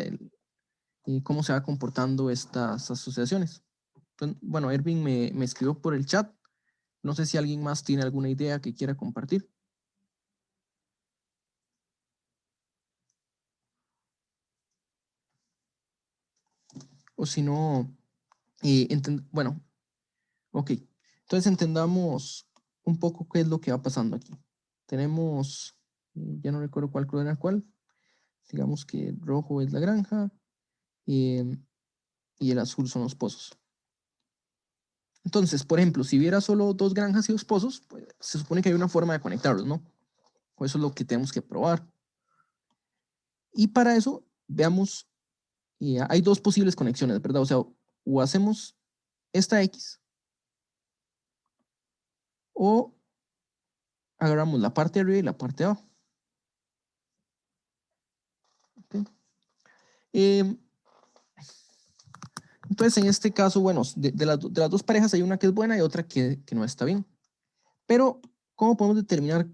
cómo se va comportando estas asociaciones. Entonces, bueno, Erwin me escribió por el chat. No sé si alguien más tiene alguna idea que quiera compartir. O si no, bueno, ok. Entonces entendamos un poco qué es lo que va pasando aquí. Tenemos, ya no recuerdo cuál color era cuál. Digamos que rojo es la granja y el azul son los pozos. Entonces, por ejemplo, si hubiera solo dos granjas y dos pozos, pues, se supone que hay una forma de conectarlos, ¿no? O eso es lo que tenemos que probar. Y para eso, veamos, hay dos posibles conexiones, ¿verdad? O sea, o hacemos esta X o agarramos la parte de arriba y la parte de abajo. ¿Okay? Entonces, en este caso, bueno, de las dos parejas hay una que es buena y otra que no está bien. Pero, ¿cómo podemos determinar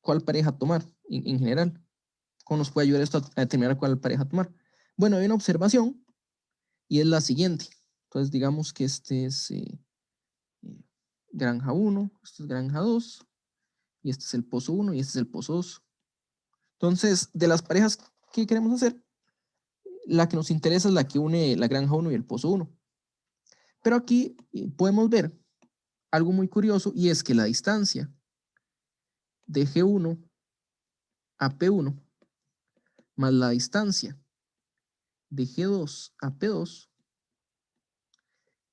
cuál pareja tomar en general? ¿Cómo nos puede ayudar esto a determinar cuál pareja tomar? Bueno, hay una observación y es la siguiente. Entonces, digamos que este es granja 1, este es granja 2, y este es el pozo 1 y este es el pozo 2. Entonces, de las parejas que queremos hacer, la que nos interesa es la que une la granja 1 y el pozo 1. Pero aquí podemos ver algo muy curioso y es que la distancia de G1 a P1 más la distancia de G2 a P2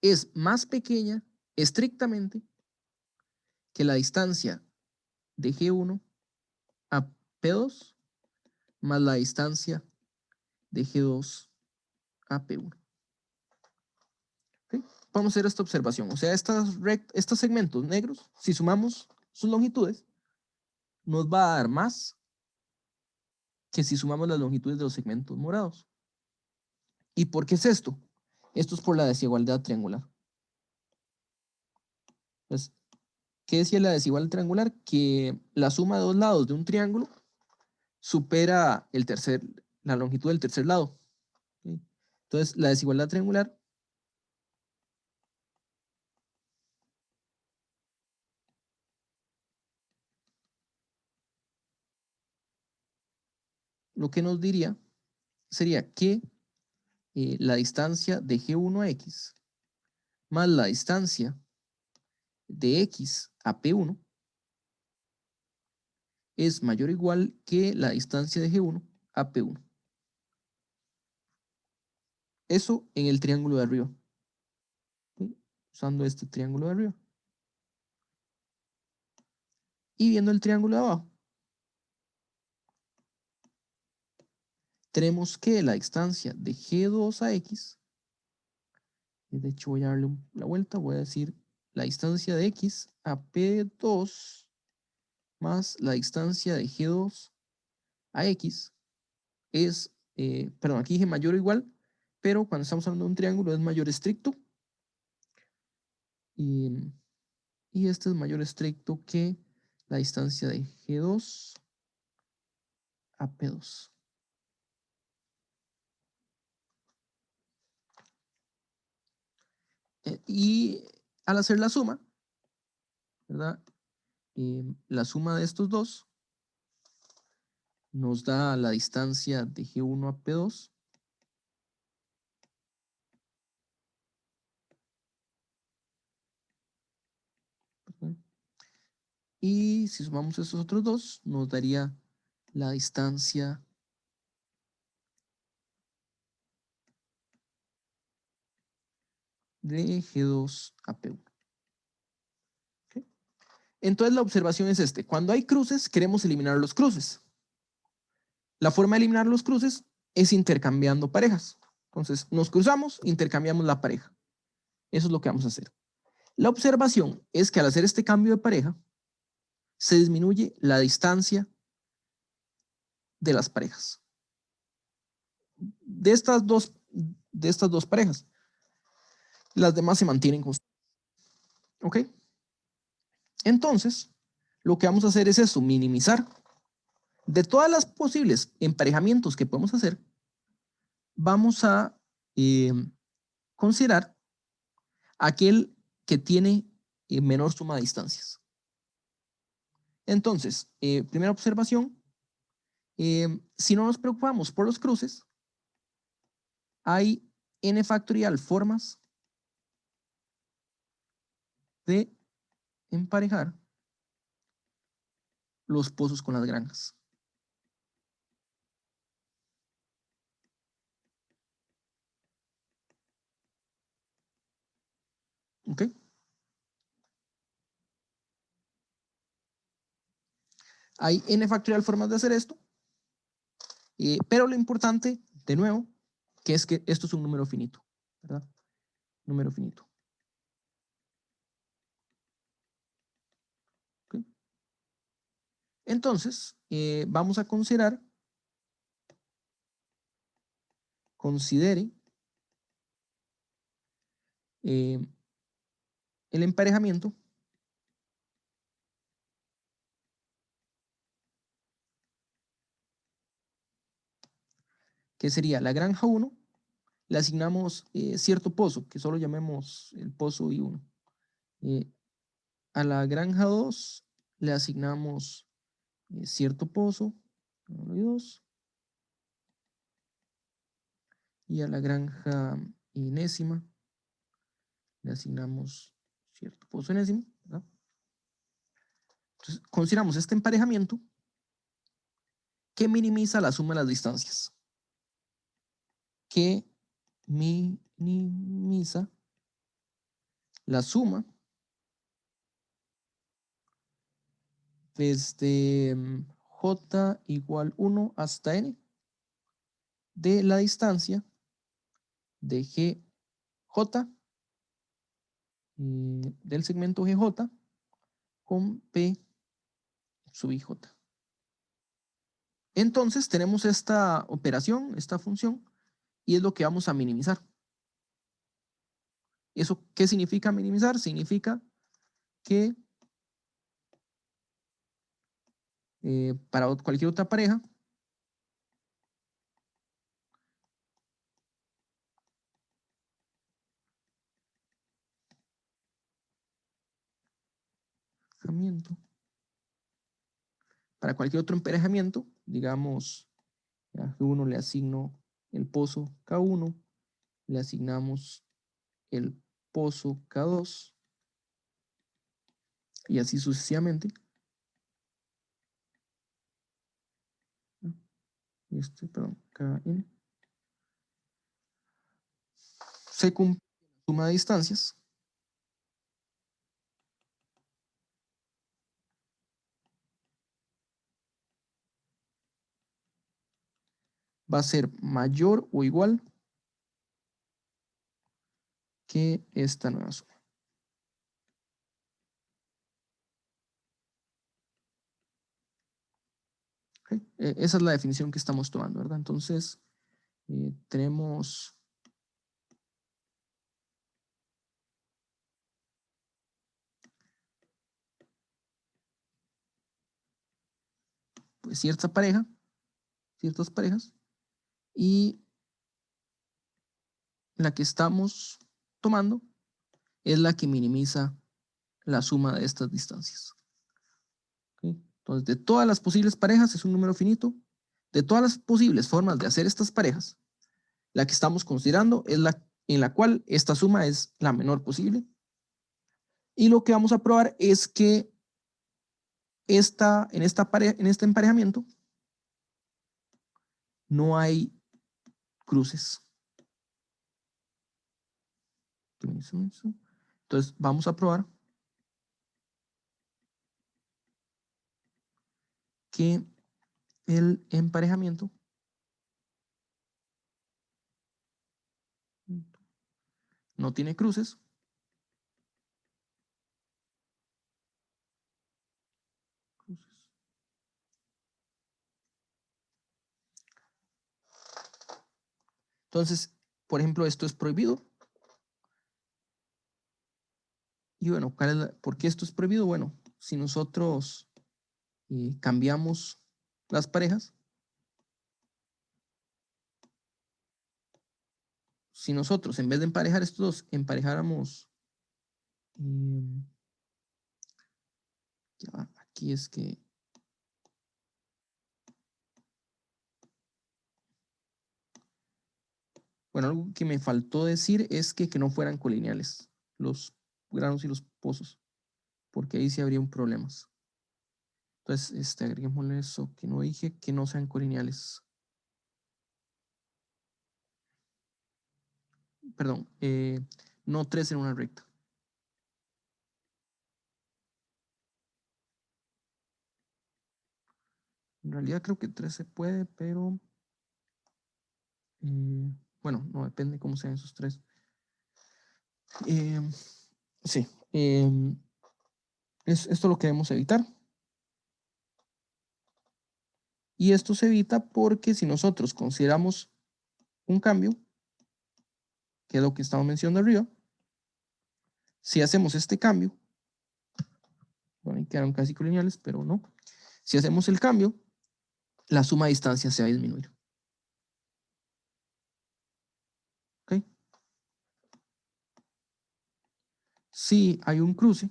es más pequeña estrictamente que la distancia de G1 a P2 más la distancia de G2 a P1. ¿Okay? Vamos a hacer esta observación. O sea, estos segmentos negros, si sumamos sus longitudes, nos va a dar más que si sumamos las longitudes de los segmentos morados. ¿Y por qué es esto? Esto es por la desigualdad triangular. Entonces, ¿qué decía la desigualdad triangular? Que la suma de dos lados de un triángulo supera la longitud del tercer lado. ¿Okay? Entonces, la desigualdad triangular lo que nos diría sería que la distancia de G1 a X más la distancia de X a P1 es mayor o igual que la distancia de G1 a P1. Eso en el triángulo de arriba. ¿Sí? Usando este triángulo de arriba. Y viendo el triángulo de abajo, tenemos que la distancia de G2 a X, de hecho voy a darle la vuelta, voy a decir la distancia de X a P2 más la distancia de G2 a X es, perdón, aquí dije mayor o igual, pero cuando estamos hablando de un triángulo es mayor estricto. Y este es mayor estricto que la distancia de G2 a P2. Y al hacer la suma, ¿verdad? La suma de estos dos nos da la distancia de G1 a P2. Y si sumamos estos otros dos, nos daría la distancia de G2 a P1. ¿Okay? Entonces la observación es este. Cuando hay cruces, queremos eliminar los cruces. La forma de eliminar los cruces es intercambiando parejas. Entonces, nos cruzamos, intercambiamos la pareja. Eso es lo que vamos a hacer. La observación es que al hacer este cambio de pareja, se disminuye la distancia de las parejas. De estas dos parejas. Las demás se mantienen constantes. ¿Ok? Entonces, lo que vamos a hacer es eso, minimizar. De todas las posibles emparejamientos que podemos hacer, vamos a considerar aquel que tiene menor suma de distancias. Entonces, primera observación, si no nos preocupamos por los cruces, hay n factorial formas de emparejar los pozos con las granjas. ¿Ok? Hay n factorial formas de hacer esto, pero lo importante, de nuevo, que es que esto es un número finito, ¿verdad? Número finito. ¿Ok? Entonces, vamos a considere el emparejamiento que sería la granja 1, le asignamos cierto pozo, que solo llamemos el pozo I1. A la granja 2 le asignamos cierto pozo, 1 y 2. Y a la granja enésima le asignamos cierto pozo enésimo, ¿verdad? Entonces, consideramos este emparejamiento que minimiza la suma de las distancias. Que minimiza la suma desde j igual 1 hasta n de la distancia de GJ del segmento GJ con P sub IJ. Entonces tenemos esta operación, esta función, y es lo que vamos a minimizar. ¿Eso qué significa minimizar? Significa que para cualquier otra pareja, para cualquier otro emparejamiento, digamos A G1 le asigno el pozo K1, le asignamos el pozo K2 y así sucesivamente. Perdón, KN. Se cumple la suma de distancias. Va a ser mayor o igual que esta nueva suma. ¿Okay? Esa es la definición que estamos tomando, ¿verdad? Entonces, tenemos pues, ciertas parejas, y la que estamos tomando es la que minimiza la suma de estas distancias. ¿Okay? Entonces, de todas las posibles parejas, es un número finito. De todas las posibles formas de hacer estas parejas, la que estamos considerando es la en la cual esta suma es la menor posible. Y lo que vamos a probar es que en este emparejamiento no hay cruces. Entonces, vamos a probar que el emparejamiento no tiene cruces. Entonces, por ejemplo, esto es prohibido. Y bueno, ¿por qué esto es prohibido? Bueno, si nosotros cambiamos las parejas, si nosotros en vez de emparejar estos dos, emparejáramos, aquí es que, bueno, algo que me faltó decir es que no fueran colineales los granos y los pozos, porque ahí sí habría problemas. Entonces, agreguémosle eso, que no dije, que no sean colineales. Perdón, no 3 en una recta. En realidad creo que 3 se puede, pero bueno, no depende cómo sean esos 3. Sí, esto es lo que debemos evitar. Y esto se evita porque si nosotros consideramos un cambio, que es lo que estamos mencionando arriba, si hacemos este cambio, bueno, ahí quedaron casi colineales, pero no. Si hacemos el cambio, la suma de distancias se va a disminuir. ¿Ok? Si hay un cruce,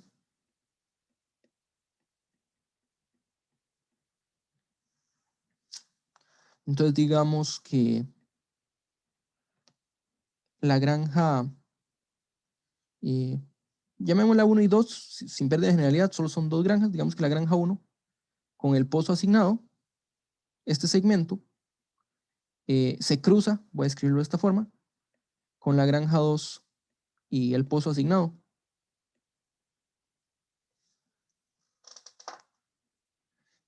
entonces digamos que la granja, llamémosla 1 y 2, sin perder de generalidad, solo son 2 granjas, digamos que la granja 1, con el pozo asignado, este segmento se cruza, voy a escribirlo de esta forma, con la granja 2 y el pozo asignado.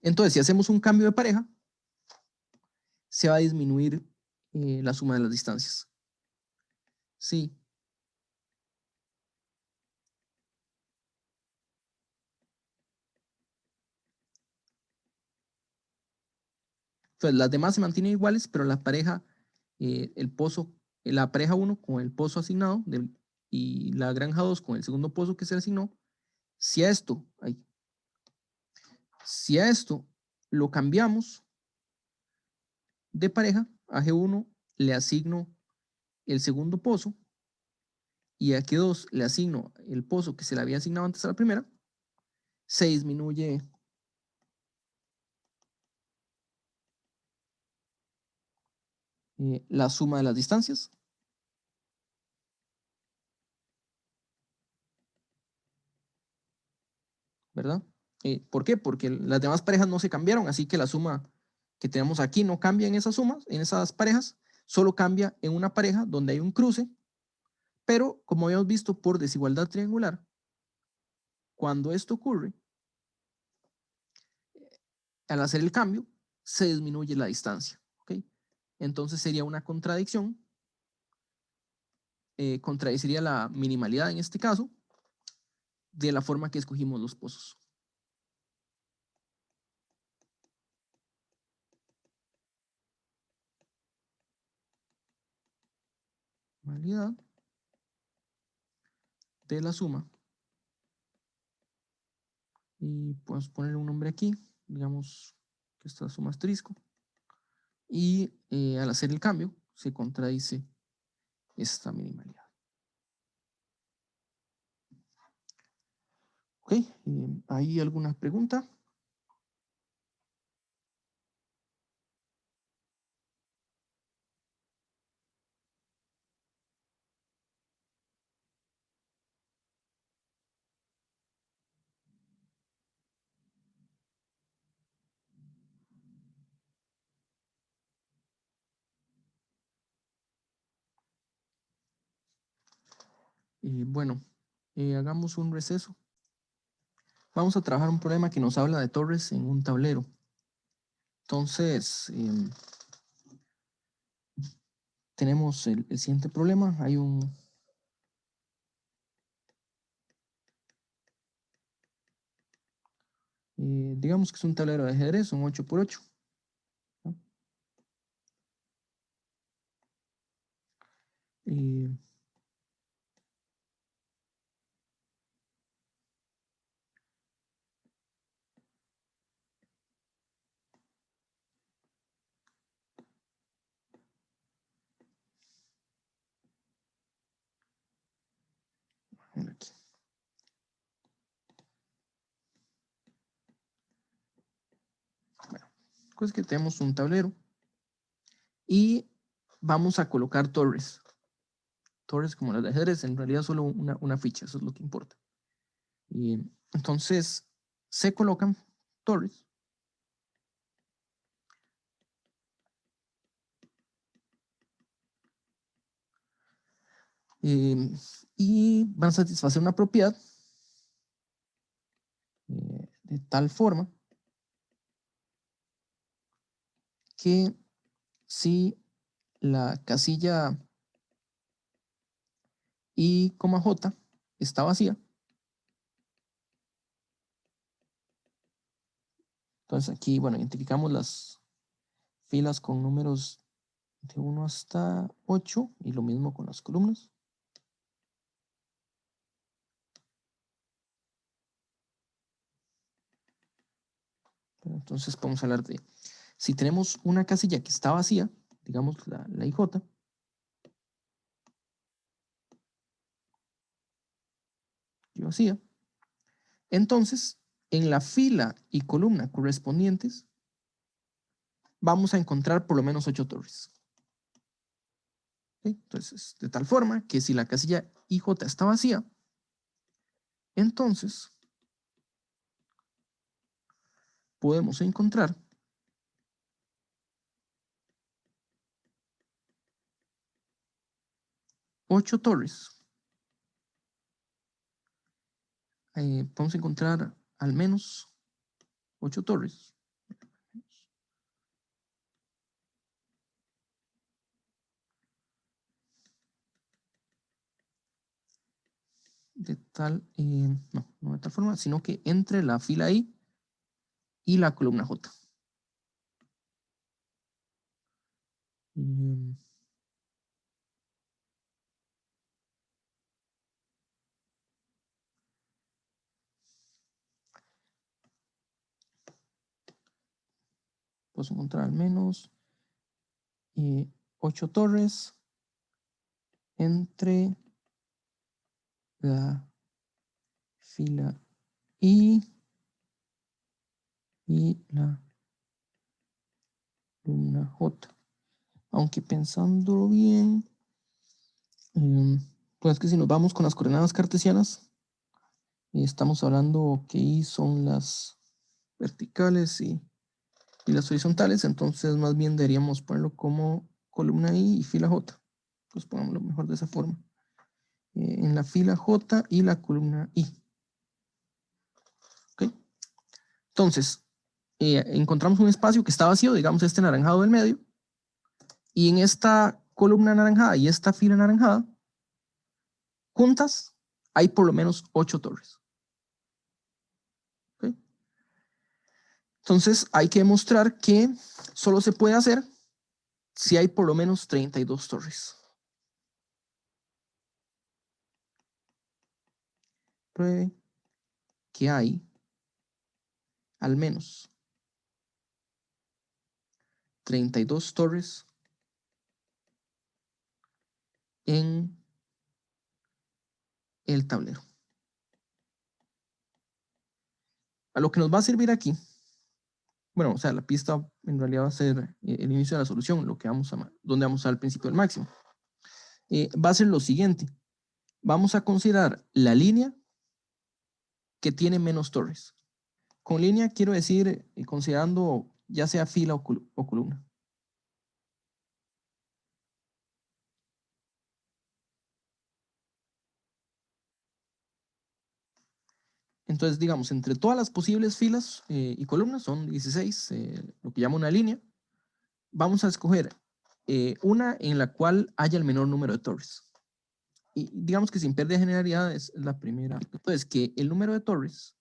Entonces, si hacemos un cambio de pareja, se va a disminuir la suma de las distancias. Sí. Entonces, las demás se mantienen iguales, pero la pareja, la pareja 1 con el pozo asignado y la granja 2 con el segundo pozo que se le asignó, si a esto lo cambiamos de pareja, a G1 le asigno el segundo pozo y a G2 le asigno el pozo que se le había asignado antes a la primera, se disminuye la suma de las distancias. ¿Verdad? ¿Por qué? Porque las demás parejas no se cambiaron, así que la suma que tenemos aquí no cambia en esas sumas, en esas parejas, solo cambia en una pareja donde hay un cruce, pero como habíamos visto por desigualdad triangular, cuando esto ocurre, al hacer el cambio, se disminuye la distancia. ¿Ok? Entonces sería una contradicción, contradeciría la minimalidad en este caso, de la forma que escogimos los pozos. Minimalidad de la suma. Y podemos poner un nombre aquí, digamos que esta suma asterisco. Y al hacer el cambio, se contradice esta minimalidad. Ok, ¿hay alguna pregunta? Bueno, hagamos un receso. Vamos a trabajar un problema que nos habla de torres en un tablero. Entonces, tenemos el siguiente problema. Hay un... digamos que es un tablero de ajedrez, un 8×8. ¿No? Aquí. Bueno, pues que tenemos un tablero y vamos a colocar torres. Torres como las de ajedrez, en realidad solo una ficha, eso es lo que importa. Y entonces se colocan torres. Y van a satisfacer una propiedad de tal forma que si la casilla I, J está vacía, entonces aquí, bueno, identificamos las filas con números de 1 hasta 8 y lo mismo con las columnas. Entonces podemos hablar de, si tenemos una casilla que está vacía, digamos la IJ, y vacía, entonces en la fila y columna correspondientes vamos a encontrar por lo menos 8 torres. ¿Sí? Entonces, de tal forma que si la casilla IJ está vacía, entonces podemos encontrar 8 torres. Podemos encontrar al menos 8 torres. De tal, no de tal forma, sino que entre la fila I y la columna J. Podemos encontrar al menos 8 torres entre la fila I y la columna J. Aunque pensándolo bien, pues es que si nos vamos con las coordenadas cartesianas, estamos hablando que I son las verticales y las horizontales, entonces más bien deberíamos ponerlo como columna I y fila J. Pues pongámoslo mejor de esa forma. En la fila J y la columna I. ¿Ok? Entonces, encontramos un espacio que está vacío, digamos este naranjado del medio, y en esta columna anaranjada y esta fila anaranjada, juntas, hay por lo menos 8 torres. ¿Ok? Entonces, hay que demostrar que solo se puede hacer si hay por lo menos 32 torres. Pruebe que hay al menos 32 torres en el tablero. A lo que nos va a servir aquí, bueno, o sea, la pista en realidad va a ser el inicio de la solución, lo que donde vamos al principio del máximo. Va a ser lo siguiente. Vamos a considerar la línea que tiene menos torres. Con línea quiero decir considerando ya sea fila o columna. Entonces, digamos, entre todas las posibles filas y columnas, son 16, lo que llamo una línea, vamos a escoger una en la cual haya el menor número de torres. Y digamos que sin pérdida de generalidad es la primera. Entonces, que el número de torres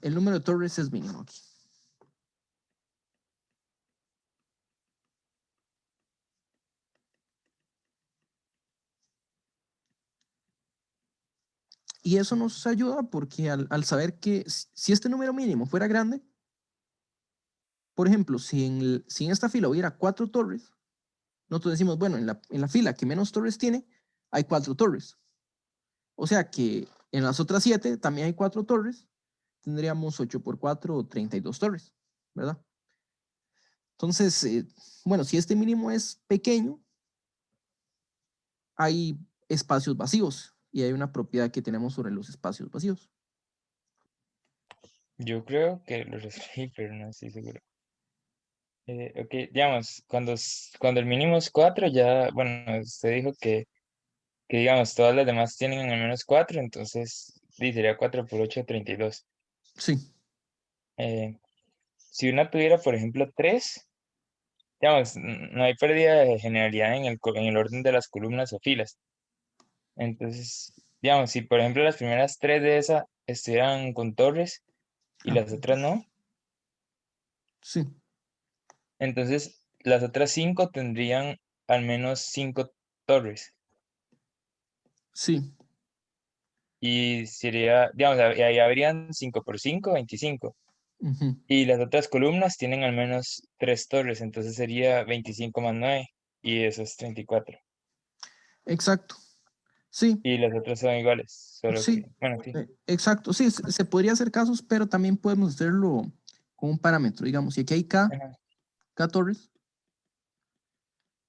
el número de torres es mínimo aquí. Y eso nos ayuda porque al saber que si este número mínimo fuera grande, por ejemplo, si en esta fila hubiera 4 torres, nosotros decimos, bueno, en la fila que menos torres tiene, hay 4 torres. O sea que en las otras 7 también hay 4 torres, tendríamos 8 por 4, 32 torres, ¿verdad? Entonces, bueno, si este mínimo es pequeño, hay espacios vacíos y hay una propiedad que tenemos sobre los espacios vacíos. Yo creo que lo resolví, pero no estoy seguro. Ok, digamos, cuando el mínimo es 4, ya, bueno, usted dijo que digamos, todas las demás tienen al menos 4, entonces sí, sería 4 por 8, 32. Sí, Si una tuviera, por ejemplo, 3, digamos, no hay pérdida de generalidad en el orden de las columnas o filas. Entonces, digamos, si por ejemplo las primeras 3 de esa estuvieran con torres y ah, las otras no, sí, entonces las otras 5 tendrían al menos 5 torres. sí. Y sería, digamos, ahí habrían 5 por 5, 25. Ujú. Y las otras columnas tienen al menos 3 torres, entonces sería 25 más 9 y eso es 34. Exacto. Sí, Y las otras son iguales, solo que, sí, bueno, sí. exacto. Sí, se podría hacer casos, pero también podemos hacerlo con un parámetro. Digamos, si aquí hay Ajá. K torres,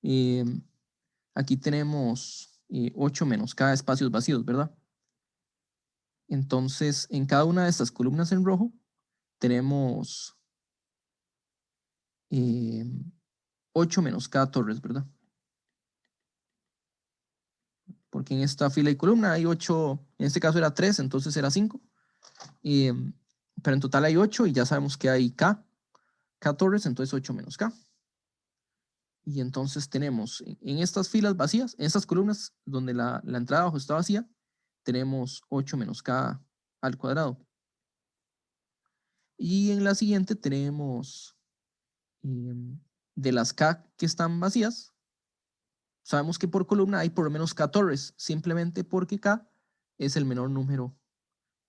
eh, aquí tenemos 8 menos K espacios vacíos, ¿verdad? Entonces, en cada una de estas columnas en rojo, tenemos 8 menos K torres, ¿verdad? Porque en esta fila y columna hay 8, en este caso era 3, entonces era 5. Pero en total hay 8 y ya sabemos que hay K torres, entonces 8 menos K. Y entonces tenemos en estas filas vacías, en estas columnas donde la entrada abajo está vacía, tenemos 8 menos K al cuadrado. Y en la siguiente tenemos de las K que están vacías, sabemos que por columna hay por lo menos K torres, simplemente porque K es el menor número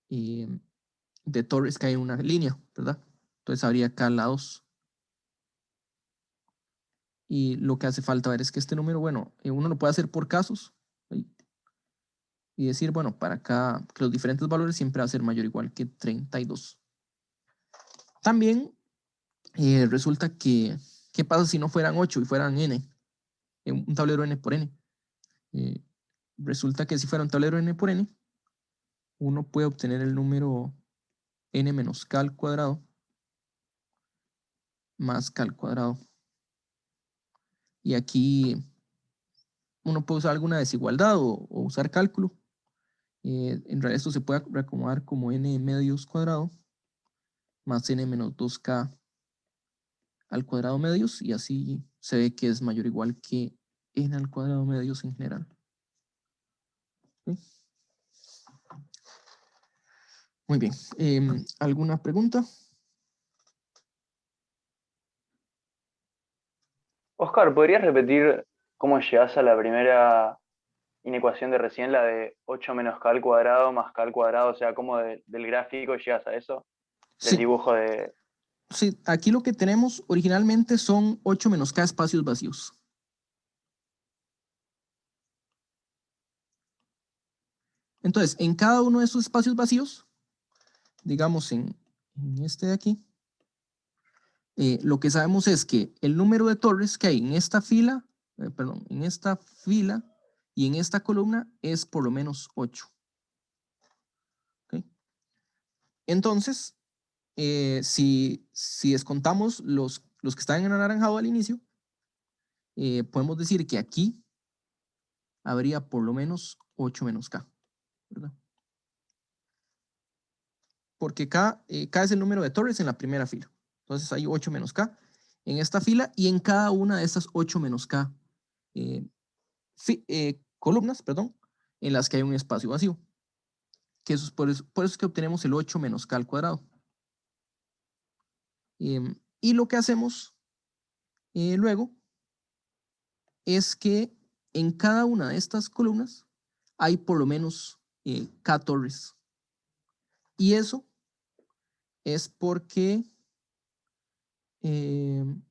de torres que hay en una línea, ¿verdad? Entonces habría K lados. Y lo que hace falta ver es que este número, bueno, uno lo puede hacer por casos y decir, bueno, para cada, que los diferentes valores siempre va a ser mayor o igual que 32. También resulta que, ¿qué pasa si no fueran 8 y fueran n? Un tablero n por n. Resulta que si fuera un tablero n por n, uno puede obtener el número n menos k al cuadrado más k al cuadrado. Y aquí uno puede usar alguna desigualdad o usar cálculo. En realidad esto se puede reacomodar como n medios cuadrado más n menos 2k al cuadrado medios, y así se ve que es mayor o igual que n al cuadrado medios en general. ¿Sí? Muy bien. ¿Alguna pregunta? Oscar, ¿podrías repetir cómo llegás a la primera inecuación de recién, la de 8 menos k al cuadrado más k al cuadrado? O sea, ¿cómo del gráfico llegas a eso? Del Sí, dibujo de... sí, aquí lo que tenemos originalmente son 8 menos k espacios vacíos. Entonces, en cada uno de esos espacios vacíos, digamos en este de aquí, lo que sabemos es que el número de torres que hay en esta fila, en esta fila y en esta columna es por lo menos 8. ¿Okay? Entonces, si descontamos los que están en anaranjado al inicio, podemos decir que aquí habría por lo menos 8 menos k, ¿verdad? Porque k es el número de torres en la primera fila. Entonces hay 8 menos k en esta fila y en cada una de estas 8 menos k columnas, perdón, en las que hay un espacio vacío. Que eso es por eso es que obtenemos el 8 menos k al cuadrado. Y lo que hacemos luego es que en cada una de estas columnas hay por lo menos k torres. Y eso es porque en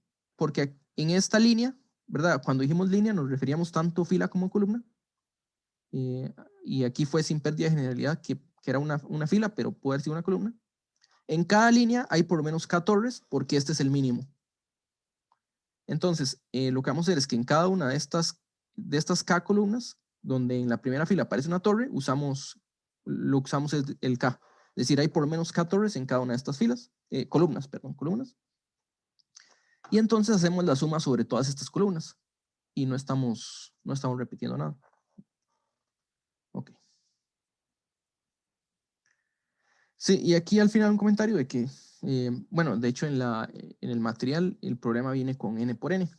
esta línea, ¿verdad? Cuando dijimos línea nos referíamos tanto fila como columna. Y aquí fue sin pérdida de generalidad que era una fila, pero puede haber sido una columna. En cada línea hay por lo menos k torres porque este es el mínimo. Entonces, lo que vamos a hacer es que en cada una de estas k columnas, donde en la primera fila aparece una torre, lo que usamos es el k. Es decir, hay por lo menos k torres en cada una de estas filas, columnas. Y entonces hacemos la suma sobre todas estas columnas. Y no estamos repitiendo nada. Ok. Sí, y aquí al final un comentario de que, bueno, de hecho en el material el problema viene con n por n.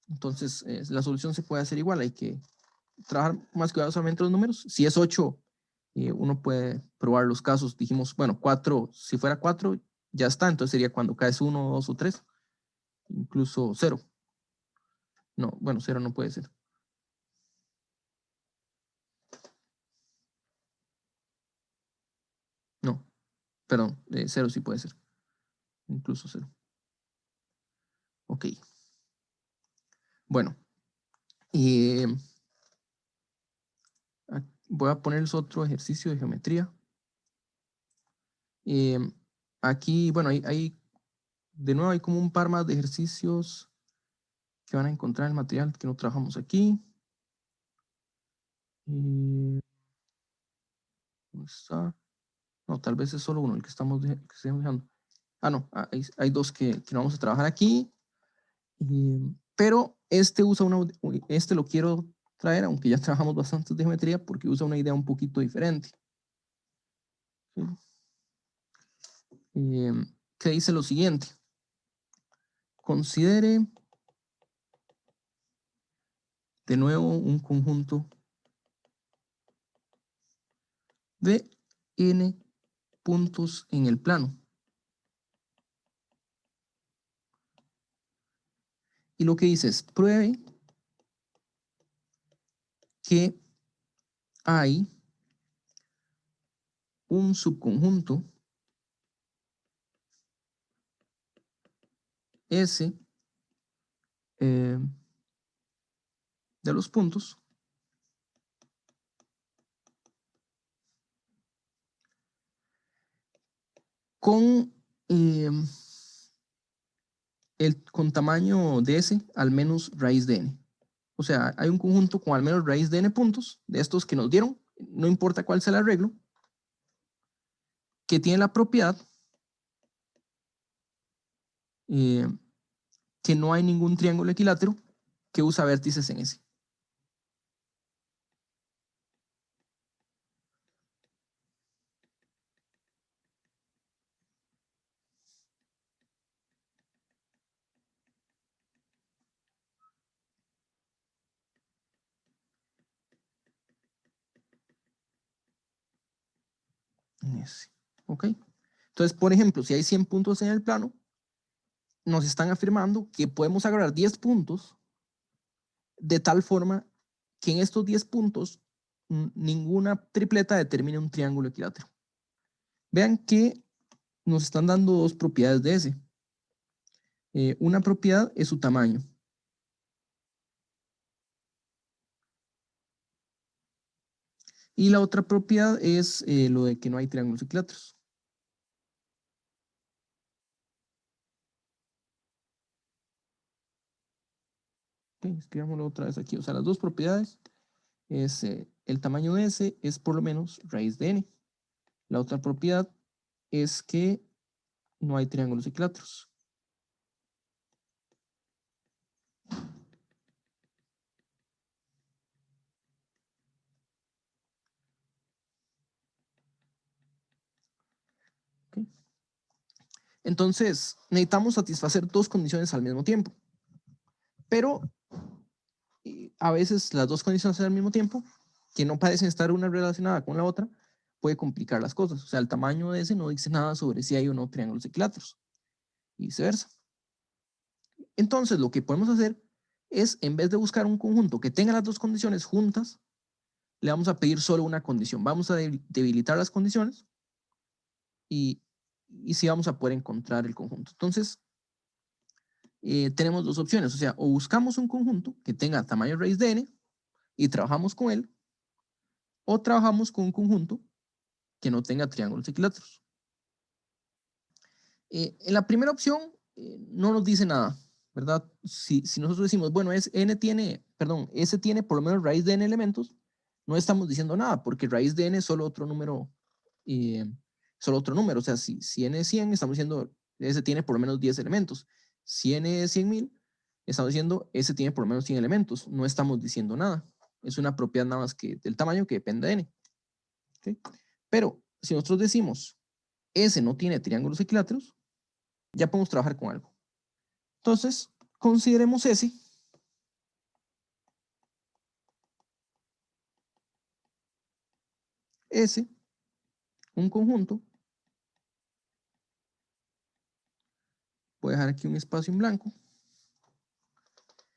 Entonces la solución se puede hacer igual, hay que trabajar más cuidadosamente los números. Si es 8, uno puede probar los casos. Dijimos, bueno, 4, si fuera 4, ya está, entonces sería cuando k es 1, 2 o 3, incluso 0. No, bueno, 0 no puede ser. No, perdón, 0 sí puede ser, incluso 0. Ok. Bueno, voy a ponerles otro ejercicio de geometría. Aquí, bueno, de nuevo hay como un par más de ejercicios que van a encontrar en el material que no trabajamos aquí. ¿Dónde está? No, tal vez es solo uno el que estamos dejando. Ah, no, hay dos que no vamos a trabajar aquí. Pero este lo quiero traer, aunque ya trabajamos bastante de geometría, porque usa una idea un poquito diferente. ¿Sí? Que dice lo siguiente. Considere de nuevo un conjunto de n puntos en el plano. Y lo que dice es, pruebe que hay un subconjunto S de los puntos con, con tamaño de S al menos raíz de n. O sea, hay un conjunto con al menos raíz de n puntos, de estos que nos dieron, no importa cuál sea el arreglo, que tiene la propiedad que no hay ningún triángulo equilátero que usa vértices en S. En S. ¿Ok? Entonces, por ejemplo, si hay 100 puntos en el plano, nos están afirmando que podemos agarrar 10 puntos de tal forma que en estos 10 puntos ninguna tripleta determine un triángulo equilátero. Vean que nos están dando dos propiedades de S. Una propiedad es su tamaño. Y la otra propiedad es lo de que no hay triángulos equiláteros. Okay, escribámoslo otra vez aquí. O sea, las dos propiedades es el tamaño de S es por lo menos raíz de n. La otra propiedad es que no hay triángulos equiláteros. Okay. Entonces, necesitamos satisfacer dos condiciones al mismo tiempo. Pero a veces las dos condiciones al mismo tiempo, que no parecen estar una relacionada con la otra, puede complicar las cosas. O sea, el tamaño de ese no dice nada sobre si hay o no triángulos equiláteros. Y viceversa. Entonces, lo que podemos hacer es, en vez de buscar un conjunto que tenga las dos condiciones juntas, le vamos a pedir solo una condición. Vamos a debilitar las condiciones y sí vamos a poder encontrar el conjunto. Entonces, tenemos dos opciones. O sea, o buscamos un conjunto que tenga tamaño raíz de n y trabajamos con él, o trabajamos con un conjunto que no tenga triángulos equiláteros. En la primera opción no nos dice nada, ¿verdad? Si nosotros decimos, bueno, S tiene por lo menos raíz de n elementos, no estamos diciendo nada, porque raíz de n es solo otro número, o sea, si n es 100, estamos diciendo S tiene por lo menos 10 elementos. Si n es 100.000, estamos diciendo S tiene por lo menos 100 elementos, no estamos diciendo nada. Es una propiedad nada más que del tamaño que depende de n. ¿Okay? Pero si nosotros decimos S no tiene triángulos equiláteros, ya podemos trabajar con algo. Entonces, consideremos S un conjunto. Voy a dejar aquí un espacio en blanco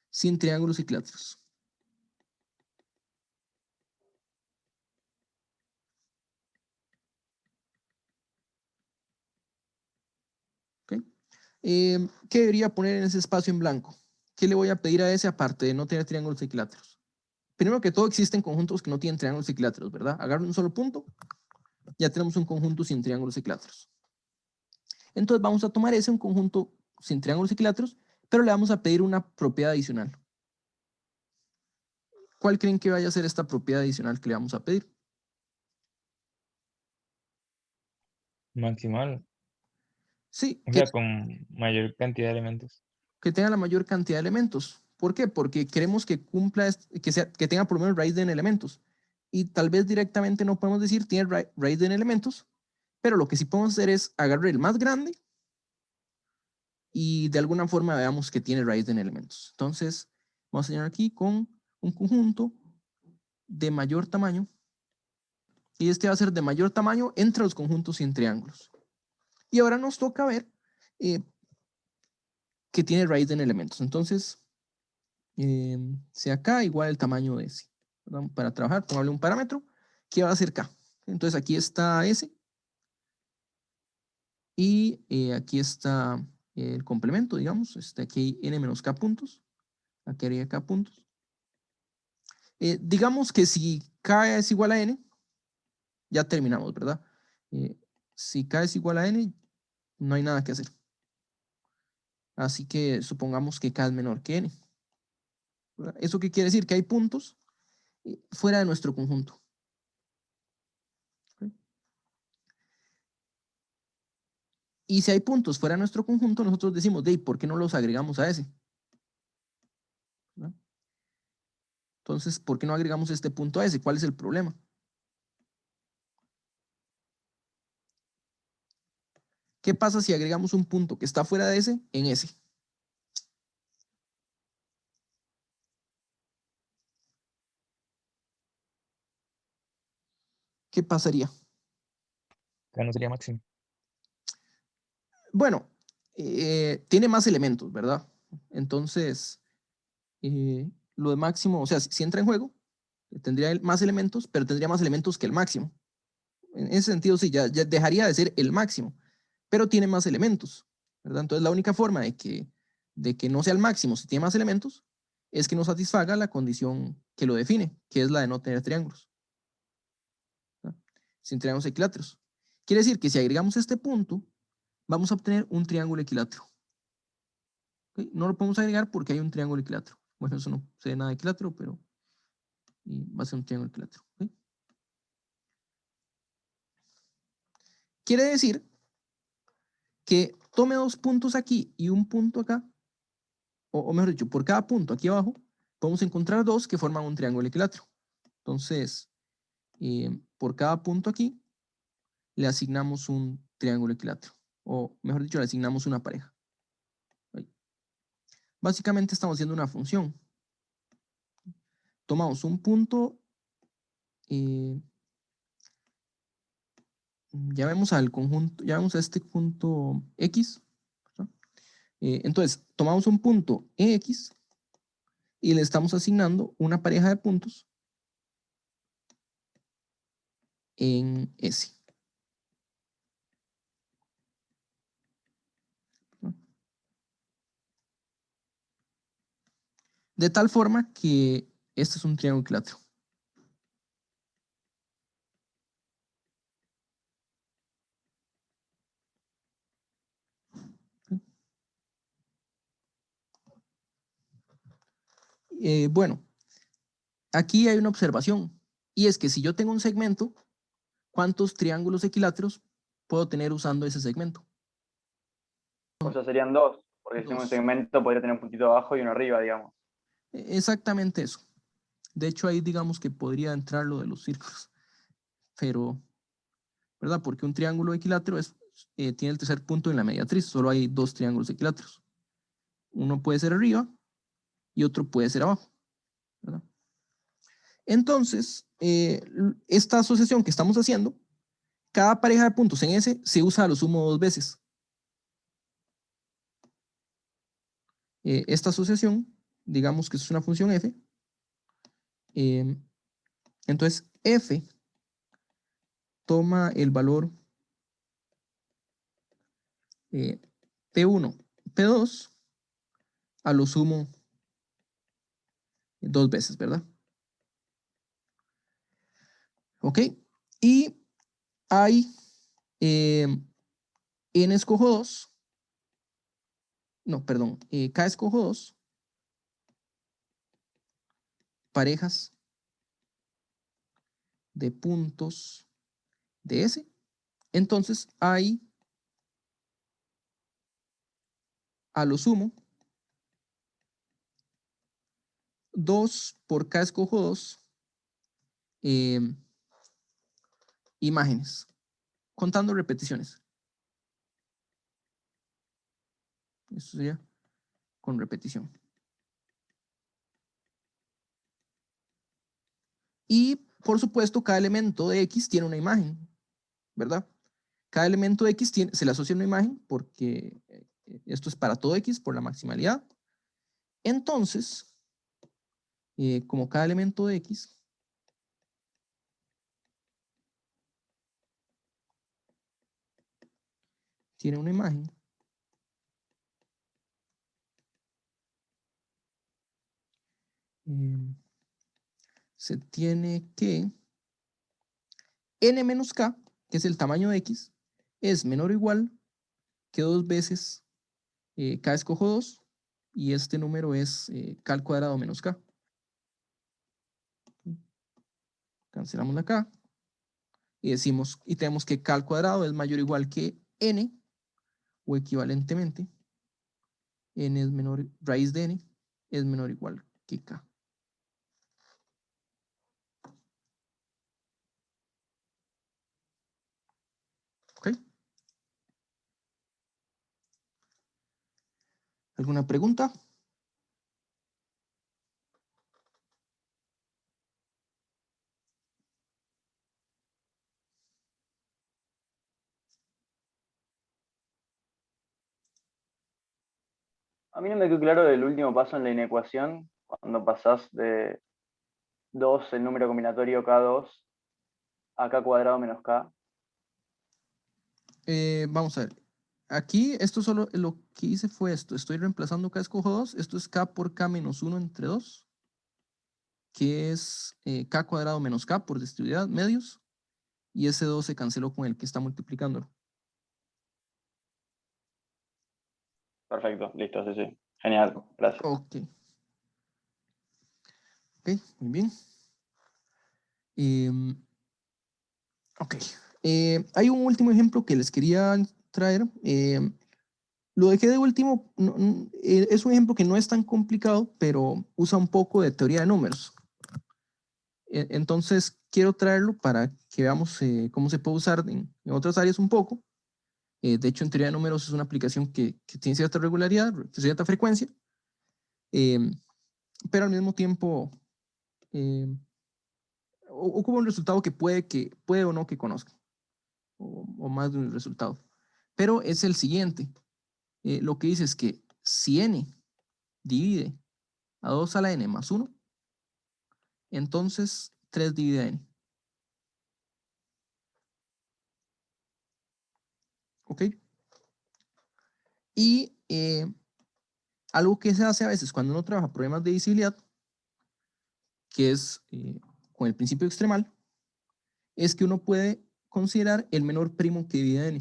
sin triángulos equiláteros. ¿Okay? ¿Qué debería poner en ese espacio en blanco? ¿Qué le voy a pedir a S aparte de no tener triángulos equiláteros? Primero que todo, existen conjuntos que no tienen triángulos equiláteros, ¿verdad? Agarro un solo punto, ya tenemos un conjunto sin triángulos equiláteros. Entonces vamos a tomar ese un conjunto sin triángulos equiláteros, pero le vamos a pedir una propiedad adicional. ¿Cuál creen que vaya a ser esta propiedad adicional que le vamos a pedir? Maximal. Sí, O sea, con mayor cantidad de elementos. que tenga la mayor cantidad de elementos. ¿Por qué? Porque queremos que cumpla, que tenga por lo menos raíz de n elementos. Y tal vez directamente no podemos decir tiene raíz de n elementos, pero lo que sí podemos hacer es agarrar el más grande y de alguna forma veamos que tiene raíz de n elementos. Entonces, vamos a señalar aquí con un conjunto de mayor tamaño, y este va a ser de mayor tamaño entre los conjuntos sin triángulos. Y ahora nos toca ver que tiene raíz de n elementos. Entonces, sea K igual el tamaño de S. Para trabajar, pongámosle un parámetro que va a ser K. Entonces aquí está S y aquí está el complemento, digamos. Aquí hay n menos K puntos. Aquí haría K puntos. Digamos que si K es igual a N, ya terminamos, ¿verdad? Si K es igual a N, no hay nada que hacer. Así que supongamos que K es menor que N, ¿verdad? ¿Eso qué quiere decir? Que hay puntos fuera de nuestro conjunto. ¿Ok? Y si hay puntos fuera de nuestro conjunto, nosotros decimos, ¿por qué no los agregamos a ese? ¿Verdad? Entonces, ¿por qué no agregamos este punto a ese? ¿Cuál es el problema? ¿Qué pasa si agregamos un punto que está fuera de ese en ese? ¿Qué pasaría? Ya no sería máximo. Bueno, tiene más elementos, ¿verdad? Entonces, lo de máximo, o sea, si entra en juego, tendría más elementos, pero tendría más elementos que el máximo. En ese sentido, sí, ya dejaría de ser el máximo, pero tiene más elementos, ¿verdad? Entonces, la única forma de que no sea el máximo si tiene más elementos es que no satisfaga la condición que lo define, que es la de no tener triángulos, ¿verdad? Sin triángulos equiláteros. Quiere decir que si agregamos este punto, vamos a obtener un triángulo equilátero. ¿Okay? No lo podemos agregar porque hay un triángulo equilátero. Bueno, eso no se ve nada de equilátero, pero va a ser un triángulo equilátero. ¿Okay? Quiere decir que tome dos puntos aquí y un punto acá, o mejor dicho, por cada punto aquí abajo, podemos encontrar dos que forman un triángulo equilátero. Entonces, por cada punto aquí, le asignamos un triángulo equilátero, o mejor dicho, le asignamos una pareja. ¿Okay? Básicamente estamos haciendo una función. Tomamos un punto, ya vemos al conjunto, ya vemos a este punto X, ¿verdad? Entonces, tomamos un punto en X y le estamos asignando una pareja de puntos en S. ¿No? De tal forma que este es un triángulo equilátero. Bueno, aquí hay una observación, y es que si yo tengo un segmento, ¿cuántos triángulos equiláteros puedo tener usando ese segmento? O sea, serían dos, porque si tengo un Dos. segmento podría tener un puntito abajo y uno arriba, digamos. Exactamente eso. De hecho, ahí digamos que podría entrar lo de los círculos, pero, ¿verdad? Porque un triángulo equilátero tiene el tercer punto en la mediatriz, solo hay dos triángulos equiláteros. Uno puede ser arriba y otro puede ser abajo, ¿verdad? Entonces, esta asociación que estamos haciendo, cada pareja de puntos en S se usa a lo sumo dos veces. Esta asociación, digamos que es una función f. Entonces, f toma el valor P1, P2 a lo sumo dos veces, ¿verdad? ¿Ok? Y hay n escojo 2, no, perdón, k escojo 2 parejas de puntos de S. Entonces hay a lo sumo 2 por k escojo 2 imágenes, contando repeticiones. Eso sería con repetición. Y por supuesto, cada elemento de X tiene una imagen, ¿verdad? Cada elemento de X se le asocia una imagen porque esto es para todo X por la maximalidad. Entonces, como cada elemento de X tiene una imagen, se tiene que n menos k, que es el tamaño de x, es menor o igual que 2 veces k escojo 2, y este número es k al cuadrado menos k. Cancelamos la k y decimos, y tenemos que k al cuadrado es mayor o igual que n, o equivalentemente, n es menor, raíz de n es menor o igual que k. ¿Ok? ¿Alguna pregunta? A mí no me quedó claro el último paso en la inecuación, cuando pasás de 2, el número combinatorio K2, a K cuadrado menos K. Vamos a ver. Aquí, esto solo, lo que hice fue esto. Estoy reemplazando k escojo 2. Esto es k por k menos 1 entre 2, que es k cuadrado menos k por distribuidad, medios. Y ese 2 se canceló con el que está multiplicándolo. Perfecto, listo, sí, sí. Genial, gracias. Ok. Ok, muy bien. Em, ok. Hay un último ejemplo que les quería traer. Lo dejé de último. Es un ejemplo que no es tan complicado, pero usa un poco de teoría de números. Entonces, quiero traerlo para que veamos cómo se puede usar en otras áreas un poco. De hecho, en teoría de números es una aplicación que tiene cierta regularidad, cierta frecuencia, pero al mismo tiempo ocupa un resultado que puede o no que conozca, o más de un resultado. Pero es el siguiente. Lo que dice es que si n divide a 2 a la n más 1, entonces 3 divide a n. ¿Ok? Y algo que se hace a veces cuando uno trabaja problemas de divisibilidad, que es con el principio extremal, es que uno puede considerar el menor primo que divide a n.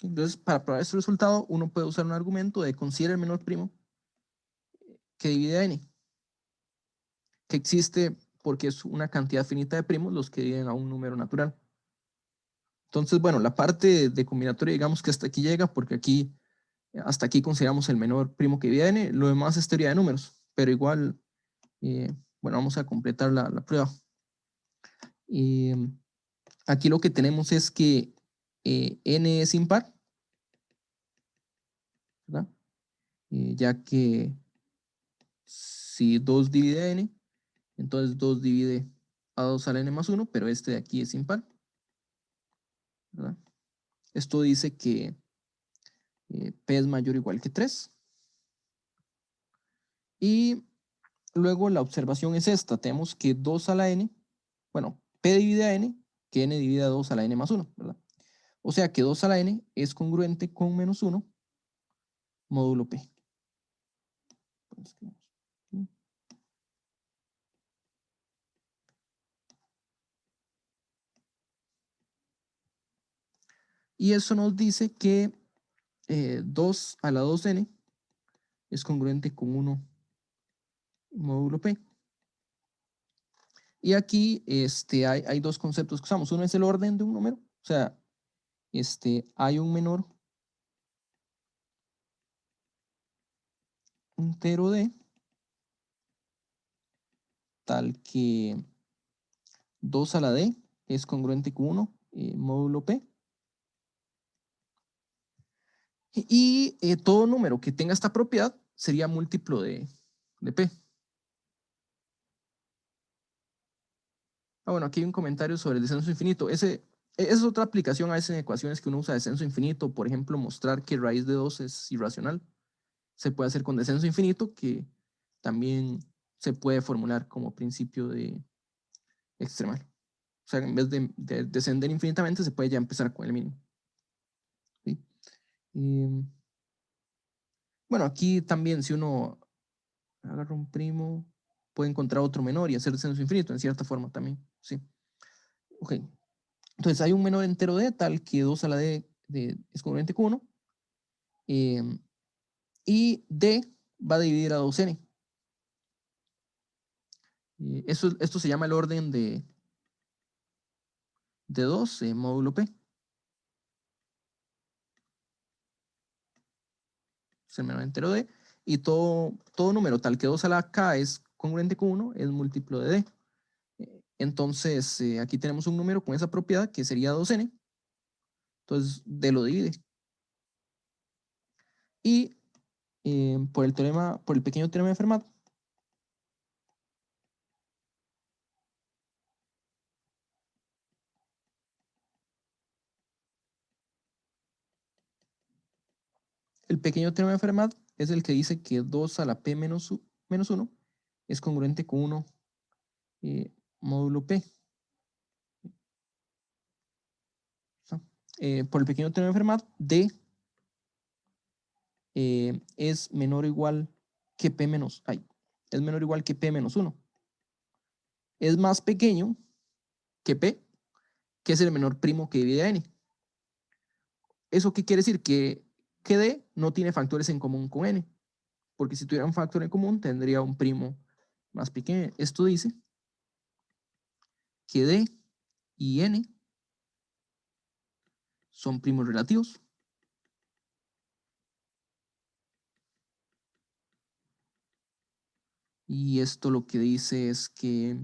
Entonces, para probar este resultado, uno puede usar un argumento de considera el menor primo que divide a n, que existe porque es una cantidad finita de primos los que dividen a un número natural. Entonces, bueno, la parte de combinatoria, digamos que hasta aquí llega, porque hasta aquí consideramos el menor primo que divide a n, lo demás es teoría de números, pero igual, bueno, vamos a completar la prueba. Aquí lo que tenemos es que n es impar, ¿verdad? Ya que si 2 divide a n, entonces 2 divide a 2 a la n más 1, pero este de aquí es impar, ¿verdad? Esto dice que p es mayor o igual que 3. Y luego la observación es esta. Tenemos que 2 a la n, bueno, p divide a n, que n divide a 2 a la n más 1, ¿verdad? O sea que 2 a la n es congruente con menos 1 módulo p. Y eso nos dice que 2 a la 2n es congruente con 1 módulo p. Y aquí hay dos conceptos que usamos. Uno es el orden de un número, o sea, hay un menor entero de tal que 2 a la d es congruente con 1 módulo p. Y todo número que tenga esta propiedad sería múltiplo de p. Bueno, aquí hay un comentario sobre el descenso infinito. Esa es otra aplicación a veces en ecuaciones que uno usa descenso infinito. Por ejemplo, mostrar que raíz de 2 es irracional. Se puede hacer con descenso infinito, que también se puede formular como principio de extremar. O sea, en vez de descender infinitamente, se puede ya empezar con el mínimo. ¿Sí? Bueno, aquí también si uno agarra un primo, puede encontrar otro menor y hacer descenso infinito, en cierta forma también. ¿Sí? Ok. Entonces hay un menor entero d tal que 2 a la d es congruente con 1. Y d va a dividir a 2n. Esto se llama el orden de 2 módulo p. Es el menor entero d. Y todo número tal que 2 a la k es congruente con 1 es múltiplo de d. Entonces, aquí tenemos un número con esa propiedad que sería 2n. Entonces, d lo divide. Y por el pequeño teorema de Fermat, el pequeño teorema de Fermat es el que dice que 2 a la p menos 1 es congruente con 1 módulo p. Por el pequeño teorema de Fermat, d es menor o igual que p menos, es menor o igual que p menos 1. Es más pequeño que p, que es el menor primo que divide a n. ¿Eso qué quiere decir? Que d no tiene factores en común con n, porque si tuviera un factor en común tendría un primo más pequeño. Esto dice que d y n son primos relativos. Y esto lo que dice es que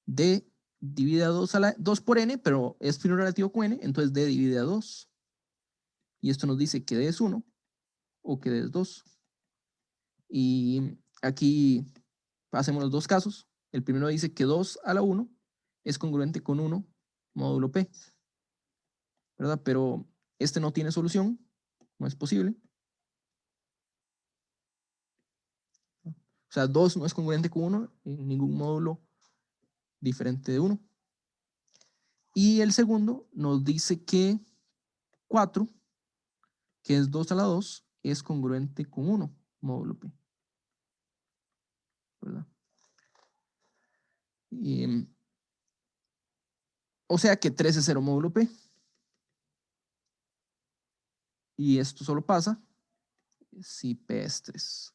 d divide a 2 por n, pero es primo relativo con n, entonces d divide a 2. Y esto nos dice que d es 1 o que d es 2. Y aquí hacemos los dos casos. El primero dice que 2 a la 1 es congruente con 1 módulo p, ¿verdad? Pero este no tiene solución, no es posible. O sea, 2 no es congruente con 1 en ningún módulo diferente de 1. Y el segundo nos dice que 4, que es 2 a la 2, es congruente con 1 módulo p, ¿verdad? O sea que 3 es 0 módulo p. Y esto solo pasa si p es 3.